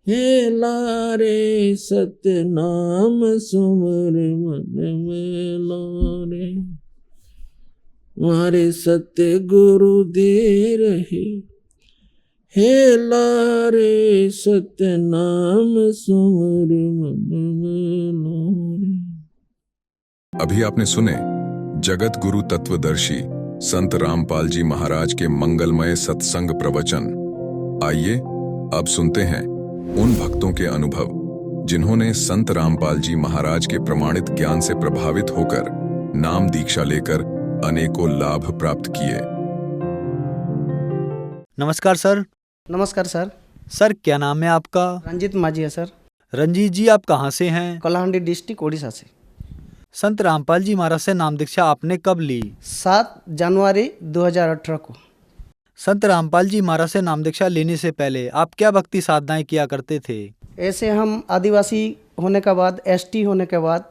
[SPEAKER 9] हे लारे सतनाम सुमर मन में लारे, मारे सत्य गुरु दे रहे। हे लारे सतनाम सुमर मन में लारे।
[SPEAKER 1] अभी आपने सुने जगत गुरु तत्वदर्शी संत रामपाल जी महाराज के मंगलमय सत्संग प्रवचन। आइए अब सुनते हैं उन भक्तों के अनुभव जिन्होंने संत रामपाल जी महाराज के प्रमाणित ज्ञान से प्रभावित होकर नाम दीक्षा लेकर अनेकों लाभ प्राप्त किए।
[SPEAKER 10] नमस्कार सर।
[SPEAKER 11] नमस्कार सर।
[SPEAKER 10] सर क्या नाम है आपका?
[SPEAKER 11] रंजीत माझी है सर।
[SPEAKER 10] रंजीत जी आप कहाँ से हैं?
[SPEAKER 11] कलाहांडी डिस्ट्रिक्ट ओडिशा से।
[SPEAKER 10] संत रामपाल जी महाराज से नाम दीक्षा आपने कब ली?
[SPEAKER 11] 7 जनवरी 2018 को।
[SPEAKER 10] संत रामपाल जी महाराज से नाम दीक्षा लेने से पहले आप क्या भक्ति साधनाएं किया करते थे?
[SPEAKER 11] ऐसे हम आदिवासी होने के बाद, एसटी होने के बाद,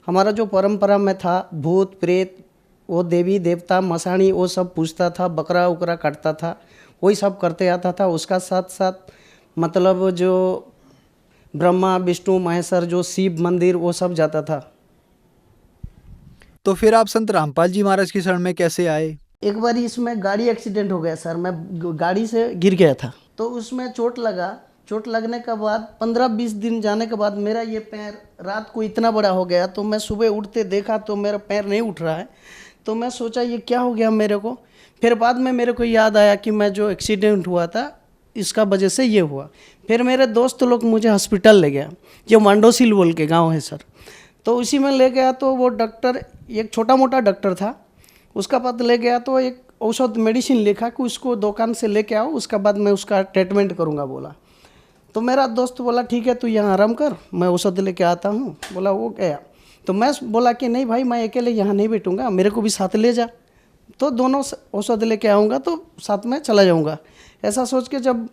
[SPEAKER 11] हमारा जो परंपरा में था भूत प्रेत, वो देवी देवता मसाणी, वो सब पूछता था, बकरा उकरा काटता था, वही सब करते आता था। उसका साथ साथ मतलब जो ब्रह्मा विष्णु महेश्वर जो शिव मंदिर वो सब जाता था।
[SPEAKER 10] तो फिर आप संत रामपाल जी महाराज की शरण में कैसे आए?
[SPEAKER 11] एक बार इसमें गाड़ी एक्सीडेंट हो गया सर। मैं गाड़ी से गिर गया था तो उसमें चोट लगा। चोट लगने के बाद 15-20 दिन जाने के बाद मेरा ये पैर रात को इतना बड़ा हो गया, तो मैं सुबह उठते देखा तो मेरा पैर नहीं उठ रहा है। तो मैं सोचा ये क्या हो गया मेरे को। फिर बाद में मेरे को याद आया कि मैं जो एक्सीडेंट हुआ था इसका वजह से ये हुआ। फिर मेरे दोस्त लोग मुझे हॉस्पिटल ले गया, जो मांडोसिल बोल के गाँव है सर। तो उसी में ले गया तो वो डॉक्टर एक छोटा मोटा डॉक्टर था, उसका पास ले गया तो एक औषध मेडिसिन लिखा कि उसको दुकान से लेके आओ, उसका बाद मैं उसका ट्रीटमेंट करूँगा बोला। तो मेरा दोस्त बोला ठीक है तू यहाँ आराम कर, मैं औषध लेके आता हूँ। बोला वो गया। तो मैं बोला कि नहीं भाई मैं अकेले यहाँ नहीं बैठूँगा, मेरे को भी साथ ले जा, तो दोनों औषध लेके आऊँगा तो साथ में चला जाऊँगा। ऐसा सोच के जब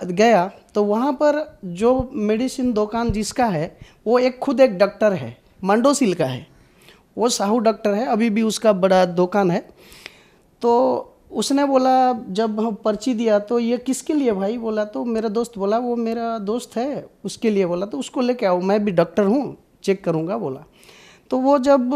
[SPEAKER 11] गया तो वहाँ पर जो मेडिसिन दुकान जिसका है वो खुद एक डॉक्टर है, मांडोसिल का है, वो साहू डॉक्टर है, अभी भी उसका बड़ा दुकान है। तो उसने बोला जब हम पर्ची दिया तो ये किसके लिए भाई? बोला तो मेरा दोस्त बोला वो मेरा दोस्त है उसके लिए। बोला तो उसको लेके आओ, मैं भी डॉक्टर हूँ, चेक करूँगा बोला। तो वो जब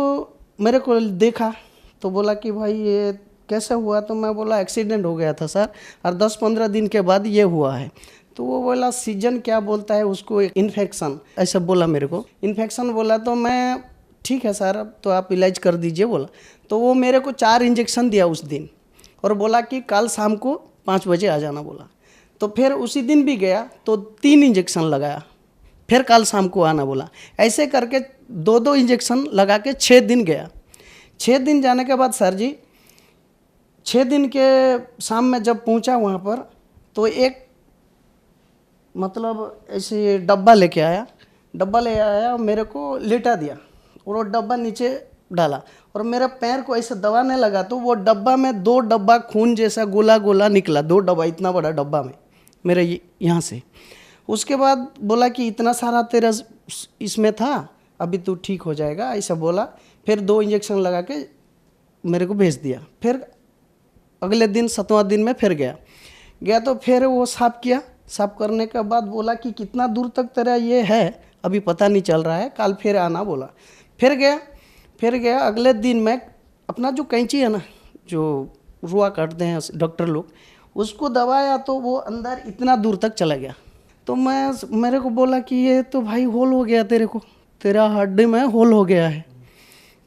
[SPEAKER 11] मेरे को देखा तो बोला कि भाई ये कैसे हुआ? तो मैं बोला एक्सीडेंट हो गया था सर और 10-15 दिन के बाद ये हुआ है। तो वो बोला सीजन क्या बोलता है उसको, इन्फेक्शन ऐसा बोला मेरे को, इन्फेक्शन बोला। तो मैं ठीक है सर अब तो आप इलाज कर दीजिए बोला। तो वो मेरे को 4 इंजेक्शन दिया उस दिन और बोला कि कल शाम को 5 बजे आ जाना बोला। तो फिर उसी दिन भी गया तो 3 इंजेक्शन लगाया, फिर कल शाम को आना बोला। ऐसे करके 2-2 इंजेक्शन लगा के 6 दिन गया। 6 दिन जाने के बाद सर जी 6 दिन के शाम में जब पहुंचा वहाँ पर तो एक मतलब ऐसे डब्बा लेके आया, डब्बा ले आया और मेरे को लेटा दिया और वो डब्बा नीचे डाला और मेरे पैर को ऐसे दबाने लगा तो वो डब्बा में 2 डब्बा खून जैसा गोला गोला निकला, 2 डब्बा, इतना बड़ा डब्बा में मेरे यहाँ से। उसके बाद बोला कि इतना सारा तेरा इसमें था, अभी तू ठीक हो जाएगा ऐसा बोला। फिर 2 इंजेक्शन लगा के मेरे को भेज दिया। फिर अगले दिन 7वां दिन में फिर गया तो फिर वो साफ़ किया। साफ़ करने के बाद बोला कि कितना दूर तक तेरा ये है अभी पता नहीं चल रहा है, कल फिर आना बोला। फिर गया। अगले दिन मैं अपना जो कैंची है ना जो रुआ काटते हैं डॉक्टर लोग, उसको दबाया तो वो अंदर इतना दूर तक चला गया। तो मेरे को बोला कि ये तो भाई होल हो गया तेरा हड्डी में होल हो गया है।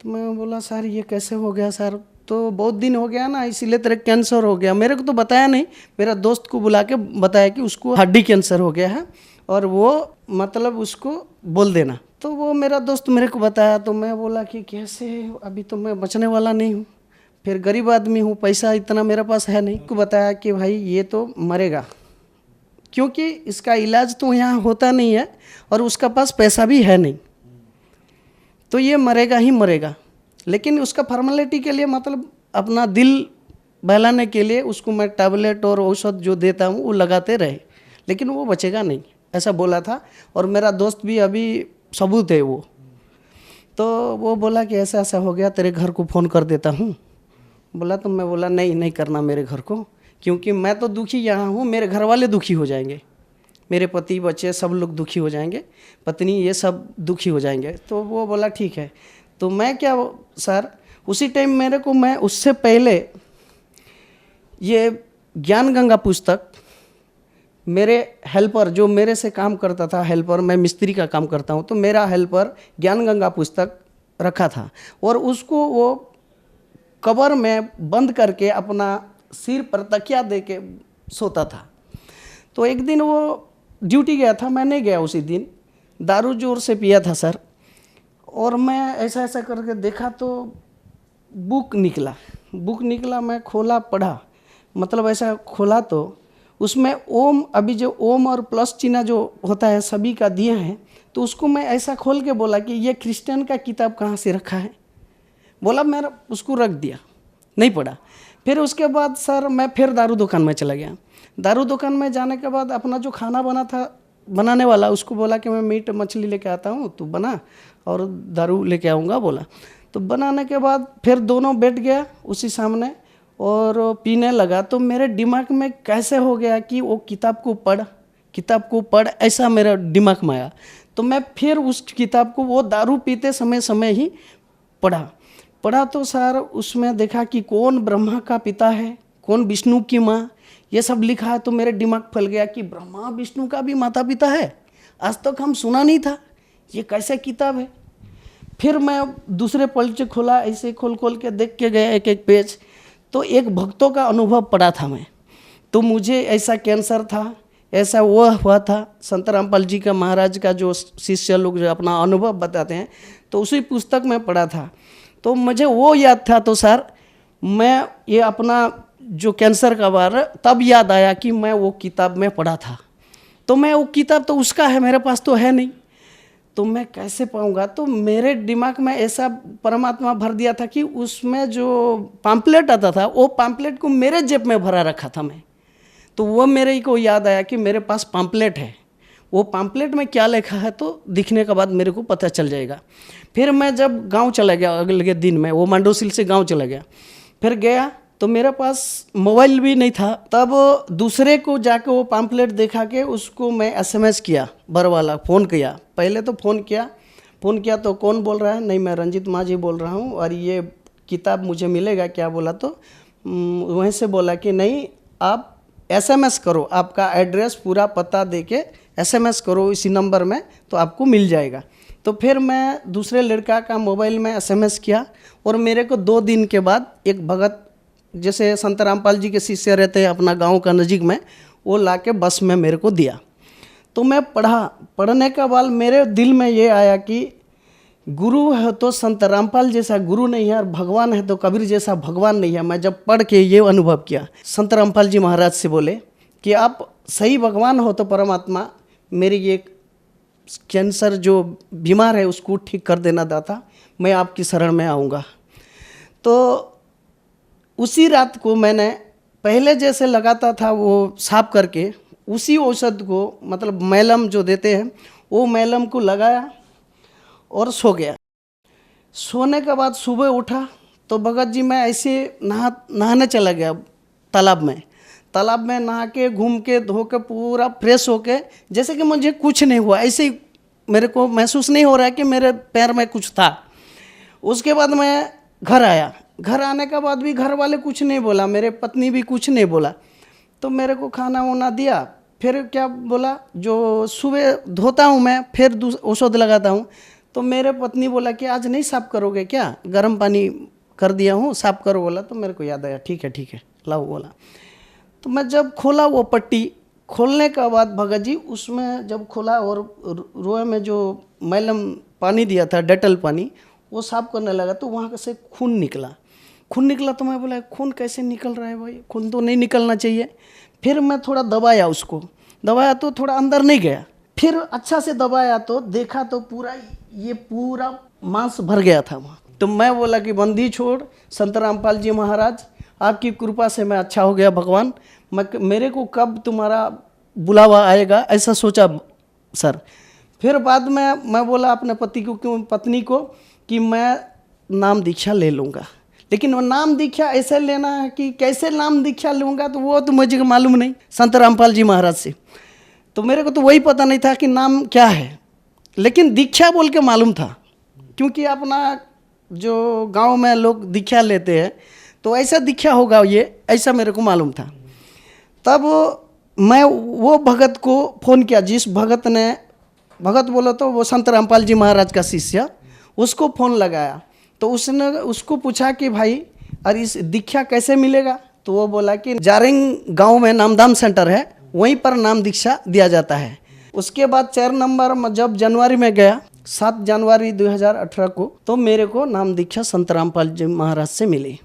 [SPEAKER 11] तो मैं बोला सर ये कैसे हो गया सर? तो बहुत दिन हो गया ना इसीलिए तेरा कैंसर हो गया। मेरे को तो बताया नहीं, मेरा दोस्त को बुला के बताया कि उसको हड्डी कैंसर हो गया है और वो मतलब उसको बोल देना। तो वो मेरा दोस्त मेरे को बताया तो मैं बोला कि कैसे, अभी तो मैं बचने वाला नहीं हूँ, फिर गरीब आदमी हूँ, पैसा इतना मेरे पास है नहीं। को बताया कि भाई ये तो मरेगा क्योंकि इसका इलाज तो यहाँ होता नहीं है और उसका पास पैसा भी है नहीं, तो ये मरेगा ही मरेगा। लेकिन उसका फॉर्मेलिटी के लिए मतलब अपना दिल बहलाने के लिए उसको मैं टैबलेट और औषध जो देता हूँ वो लगाते रहे, लेकिन वो बचेगा नहीं, ऐसा बोला था। और मेरा दोस्त भी अभी सबूत है वो। तो वो बोला कि ऐसा ऐसा हो गया, तेरे घर को फ़ोन कर देता हूँ। बोला तो मैं बोला नहीं करना मेरे घर को, क्योंकि मैं तो दुखी यहाँ हूँ, मेरे घर वाले दुखी हो जाएंगे, मेरे पति बच्चे सब लोग दुखी हो जाएंगे, पत्नी ये सब दुखी हो जाएंगे। तो वो बोला ठीक है। तो मैं क्या सर, उसी टाइम मेरे को, मैं उससे पहले ये ज्ञान गंगा पुस्तक, मेरे हेल्पर जो मेरे से काम करता था, हेल्पर, मैं मिस्त्री का काम करता हूँ, तो मेरा हेल्पर ज्ञान गंगा पुस्तक रखा था और उसको वो कबर में बंद करके अपना सिर पर तकिया दे के सोता था। तो एक दिन वो ड्यूटी गया था, मैं नहीं गया उसी दिन, दारू जोर से पिया था सर, और मैं ऐसा ऐसा करके देखा तो बुक निकला, मैं खोला, पढ़ा, मतलब ऐसा खोला तो उसमें ओम, अभी जो ओम और प्लस चिन्ह जो होता है सभी का दिए हैं, तो उसको मैं ऐसा खोल के बोला कि ये क्रिश्चियन का किताब कहाँ से रखा है। बोला, मैंने उसको रख दिया, नहीं पढ़ा। फिर उसके बाद सर मैं फिर दारू दुकान में चला गया। दारू दुकान में जाने के बाद अपना जो खाना बना था, बनाने वाला, उसको बोला कि मैं मीट मछली लेके आता हूँ, तू बना और दारू लेके आऊँगा, बोला। तो बनाने के बाद फिर दोनों बैठ गया उसी सामने और पीने लगा। तो मेरे दिमाग में कैसे हो गया कि वो किताब को पढ़, ऐसा मेरा दिमाग में आया। तो मैं फिर उस किताब को वो दारू पीते समय ही पढ़ा तो सर उसमें देखा कि कौन ब्रह्मा का पिता है, कौन विष्णु की माँ, ये सब लिखा है। तो मेरे दिमाग फैल गया कि ब्रह्मा विष्णु का भी माता पिता है, आज तक हम सुना नहीं था, ये कैसे किताब है। फिर मैं दूसरे पल्च खोला, ऐसे खोल के देख के गया एक पेज, तो एक भक्तों का अनुभव पढ़ा था मैं। तो मुझे ऐसा कैंसर था, ऐसा वो हुआ था, संत रामपाल जी का, महाराज का जो शिष्य लोग जो अपना अनुभव बताते हैं, तो उसी पुस्तक में पढ़ा था। तो मुझे वो याद था। तो सर मैं ये अपना जो कैंसर का बार तब याद आया कि मैं वो किताब में पढ़ा था। तो मैं वो किताब तो उसका है, मेरे पास तो है नहीं, तो मैं कैसे पाऊँगा। तो मेरे दिमाग में ऐसा परमात्मा भर दिया था कि उसमें जो पैम्पलेट आता था, वो पैम्पलेट को मेरे जेब में भरा रखा था मैं। तो वो मेरे को याद आया कि मेरे पास पैम्पलेट है, वो पैम्पलेट में क्या लिखा है तो दिखने के बाद मेरे को पता चल जाएगा। फिर मैं जब गांव चला गया, अगले दिन में वो मंडोसिल से गांव चला गया, फिर गया तो मेरे पास मोबाइल भी नहीं था। तब दूसरे को जाके वो पैम्पलेट दिखा के उसको मैं एसएमएस किया, बर वाला फ़ोन किया। पहले तो फ़ोन किया तो कौन बोल रहा है, नहीं मैं रंजीत माझी बोल रहा हूँ और ये किताब मुझे मिलेगा क्या, बोला। तो वहीं से बोला कि नहीं, आप एसएमएस करो, आपका एड्रेस पूरा पता दे के एसएमएस करो इसी नंबर में, तो आपको मिल जाएगा। तो फिर मैं दूसरे लड़का का मोबाइल में एसएमएस किया और मेरे को 2 दिन के बाद एक भगत, जैसे संत रामपाल जी के शिष्य रहते हैं अपना गांव का नज़दीक में, वो ला के बस में मेरे को दिया। तो मैं पढ़ने का बाद मेरे दिल में ये आया कि गुरु है तो संत रामपाल जैसा गुरु नहीं है और भगवान है तो कबीर जैसा भगवान नहीं है। मैं जब पढ़ के ये अनुभव किया, संत रामपाल जी महाराज से बोले कि आप सही भगवान हो तो परमात्मा मेरी ये कैंसर जो बीमार है उसको ठीक कर देना दाता, मैं आपकी शरण में आऊँगा। तो उसी रात को मैंने पहले जैसे लगाता था वो साफ करके, उसी औषध को, मतलब मैलम जो देते हैं, वो मैलम को लगाया और सो गया। सोने के बाद सुबह उठा तो भगत जी मैं ऐसे नहाने चला गया तालाब में नहा के, घूम के, धो के, पूरा फ्रेश होके, जैसे कि मुझे कुछ नहीं हुआ, ऐसे ही मेरे को महसूस नहीं हो रहा है कि मेरे पैर में कुछ था। उसके बाद मैं घर आया, घर आने के बाद भी घर वाले कुछ नहीं बोला, मेरे पत्नी भी कुछ नहीं बोला। तो मेरे को खाना वाना दिया, फिर क्या बोला, जो सुबह धोता हूँ मैं, फिर औषध लगाता हूँ। तो मेरे पत्नी बोला कि आज नहीं साफ़ करोगे क्या, गर्म पानी कर दिया हूँ, साफ़ करो, बोला। तो मेरे को याद आया, ठीक है लाओ, बोला। तो मैं जब खोला वो पट्टी, खोलने के बाद भगत जी उसमें जब खोला और रोए में जो मैलम पानी दिया था, डेटल पानी, वो साफ करने लगा तो वहाँ से खून निकला। तो मैं बोला खून कैसे निकल रहा है भाई, खून तो नहीं निकलना चाहिए। फिर मैं थोड़ा दबाया तो थोड़ा अंदर नहीं गया, फिर अच्छा से दबाया तो देखा तो पूरा मांस भर गया था वहाँ। तो मैं बोला कि बंदी छोड़, संत रामपाल जी महाराज आपकी कृपा से मैं अच्छा हो गया भगवान, मेरे को कब तुम्हारा बुलावा आएगा, ऐसा सोचा सर। फिर बाद में मैं बोला अपने पत्नी को कि मैं नाम दीक्षा ले लूँगा, लेकिन वो नाम दीक्षा ऐसे लेना है कि कैसे नाम दीक्षा लूँगा तो वो तो मुझे मालूम नहीं संत रामपाल जी महाराज से। तो मेरे को तो वही पता नहीं था कि नाम क्या है, लेकिन दीक्षा बोल के मालूम था, क्योंकि अपना जो गांव में लोग दीक्षा लेते हैं तो ऐसा दीक्षा होगा ये, ऐसा मेरे को मालूम था। तब मैं वो भगत को फ़ोन किया, जिस भगत ने, भगत बोलो तो वो संत रामपाल जी महाराज का शिष्य, उसको फ़ोन लगाया। तो उसने उसको पूछा कि भाई अरे इस दीक्षा कैसे मिलेगा? तो वो बोला कि जारिंग गांव में नामदान सेंटर है, वहीं पर नाम दीक्षा दिया जाता है। उसके बाद 4 नंबर जब जनवरी में गया, 7 जनवरी 2018 को, तो मेरे को नाम दीक्षा संत रामपाल जी महाराज से मिली।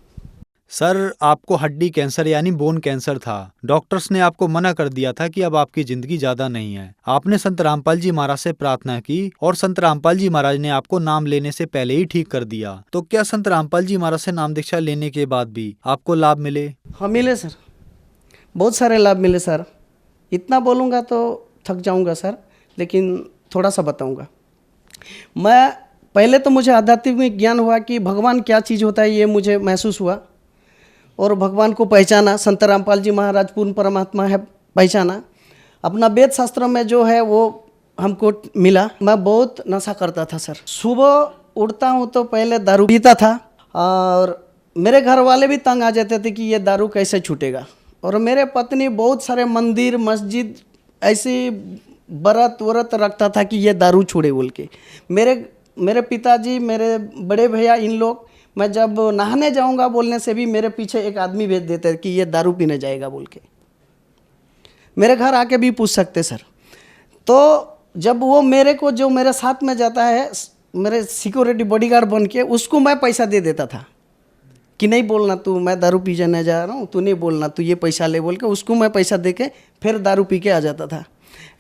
[SPEAKER 10] सर, आपको हड्डी कैंसर यानी बोन कैंसर था। डॉक्टर्स ने आपको मना कर दिया था कि अब आपकी जिंदगी ज्यादा नहीं है। आपने संत रामपाल जी महाराज से प्रार्थना की और संत रामपाल जी महाराज ने आपको नाम लेने से पहले ही ठीक कर दिया। तो क्या संत रामपाल जी महाराज से नाम दीक्षा लेने के बाद भी आपको लाभ मिले?
[SPEAKER 11] हाँ मिले सर, बहुत सारे लाभ मिले सर। इतना बोलूँगा तो थक जाऊँगा सर, लेकिन थोड़ा सा बताऊँगा। मैं पहले तो मुझे आध्यात्मिक ज्ञान हुआ कि भगवान क्या चीज़ होता है, ये मुझे महसूस हुआ और भगवान को पहचाना। संत रामपाल जी महाराज पूर्ण परमात्मा है, पहचाना। अपना वेद शास्त्र में जो है वो हमको मिला। मैं बहुत नशा करता था सर। सुबह उठता हूँ तो पहले दारू पीता था और मेरे घर वाले भी तंग आ जाते थे कि ये दारू कैसे छूटेगा। और मेरे पत्नी बहुत सारे मंदिर मस्जिद ऐसे व्रत रखता था कि ये दारू छोड़े बोल के। मेरे पिताजी, मेरे बड़े भैया, इन लोग, मैं जब नहाने जाऊंगा बोलने से भी मेरे पीछे एक आदमी भेज देते कि ये दारू पीने जाएगा बोल के। मेरे घर आके भी पूछ सकते सर। तो जब वो मेरे को, जो मेरे साथ में जाता है, मेरे सिक्योरिटी बॉडीगार्ड बन के, उसको मैं पैसा दे देता था कि नहीं बोलना तू, मैं दारू पी जाने जा रहा हूँ, तू नहीं बोलना, तू ये पैसा ले बोल के उसको मैं पैसा दे के फिर दारू पी के आ जाता था।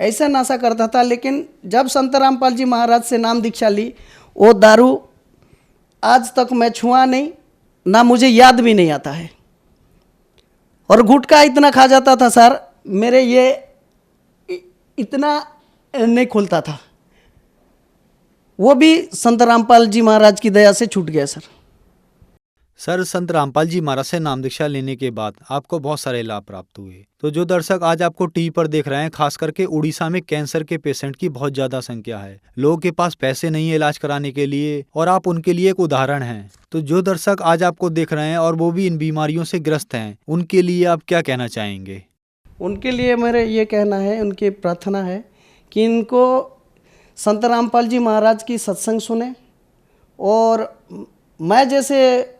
[SPEAKER 11] ऐसा नशा करता था। लेकिन जब संत रामपाल जी महाराज से नाम दीक्षा ली, वो दारू आज तक मैं छुआ नहीं, ना मुझे याद भी नहीं आता है। और गुटखा इतना खा जाता था सर, मेरे ये इतना नहीं खुलता था। वो भी संत रामपाल जी महाराज की दया से छूट गया सर।
[SPEAKER 10] सर, संत रामपाल जी महाराज से नाम दीक्षा लेने के बाद आपको बहुत सारे लाभ प्राप्त हुए। तो जो दर्शक आज आपको टीवी पर देख रहे हैं, खास करके उड़ीसा में कैंसर के पेशेंट की बहुत ज्यादा संख्या है। लोगों के पास पैसे नहीं है इलाज कराने के लिए और आप उनके लिए एक उदाहरण हैं। तो जो दर्शक आज आपको देख रहे हैं और वो भी इन बीमारियों से ग्रस्त हैं, उनके लिए आप क्या कहना चाहेंगे?
[SPEAKER 11] उनके लिए मेरे ये कहना है, उनकी प्रार्थना है कि इनको संत रामपाल जी महाराज की सत्संग सुने। और मैं जैसे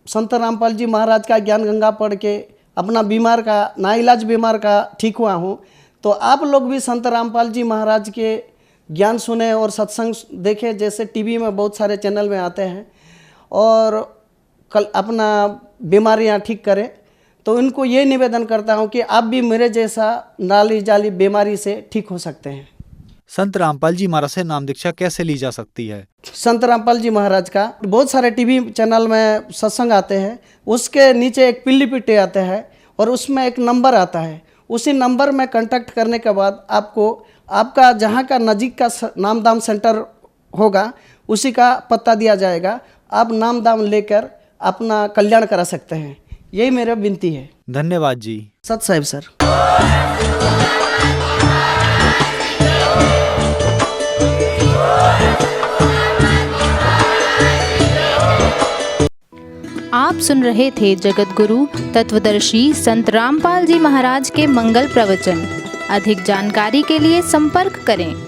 [SPEAKER 11] संत रामपाल जी महाराज का ज्ञान गंगा पढ़ के अपना बीमार का, नाइलाज बीमार का ठीक हुआ हूँ, तो आप लोग भी संत रामपाल जी महाराज के ज्ञान सुने और सत्संग देखें। जैसे टीवी में बहुत सारे चैनल में आते हैं और कल अपना बीमारियाँ ठीक करें। तो इनको ये निवेदन करता हूँ कि आप भी मेरे जैसा नाली जाली बीमारी से ठीक हो सकते हैं।
[SPEAKER 10] संत रामपाल जी महाराज से नाम दीक्षा कैसे ली जा सकती है?
[SPEAKER 11] संत रामपाल जी महाराज का बहुत सारे टीवी चैनल में सत्संग आते हैं, उसके नीचे एक पिल्ली पिट्टे आते हैं और उसमें एक नंबर आता है। उसी नंबर में कांटेक्ट करने के बाद आपको आपका जहाँ का नज़दीक का नामदान सेंटर होगा उसी का पता दिया जाएगा। आप नामदान लेकर अपना कल्याण करा सकते हैं। यही मेरा विनती है।
[SPEAKER 10] धन्यवाद जी।
[SPEAKER 11] सत साहिब सर।
[SPEAKER 12] आप सुन रहे थे जगत गुरु तत्वदर्शी संत रामपाल जी महाराज के मंगल प्रवचन। अधिक जानकारी के लिए संपर्क करें।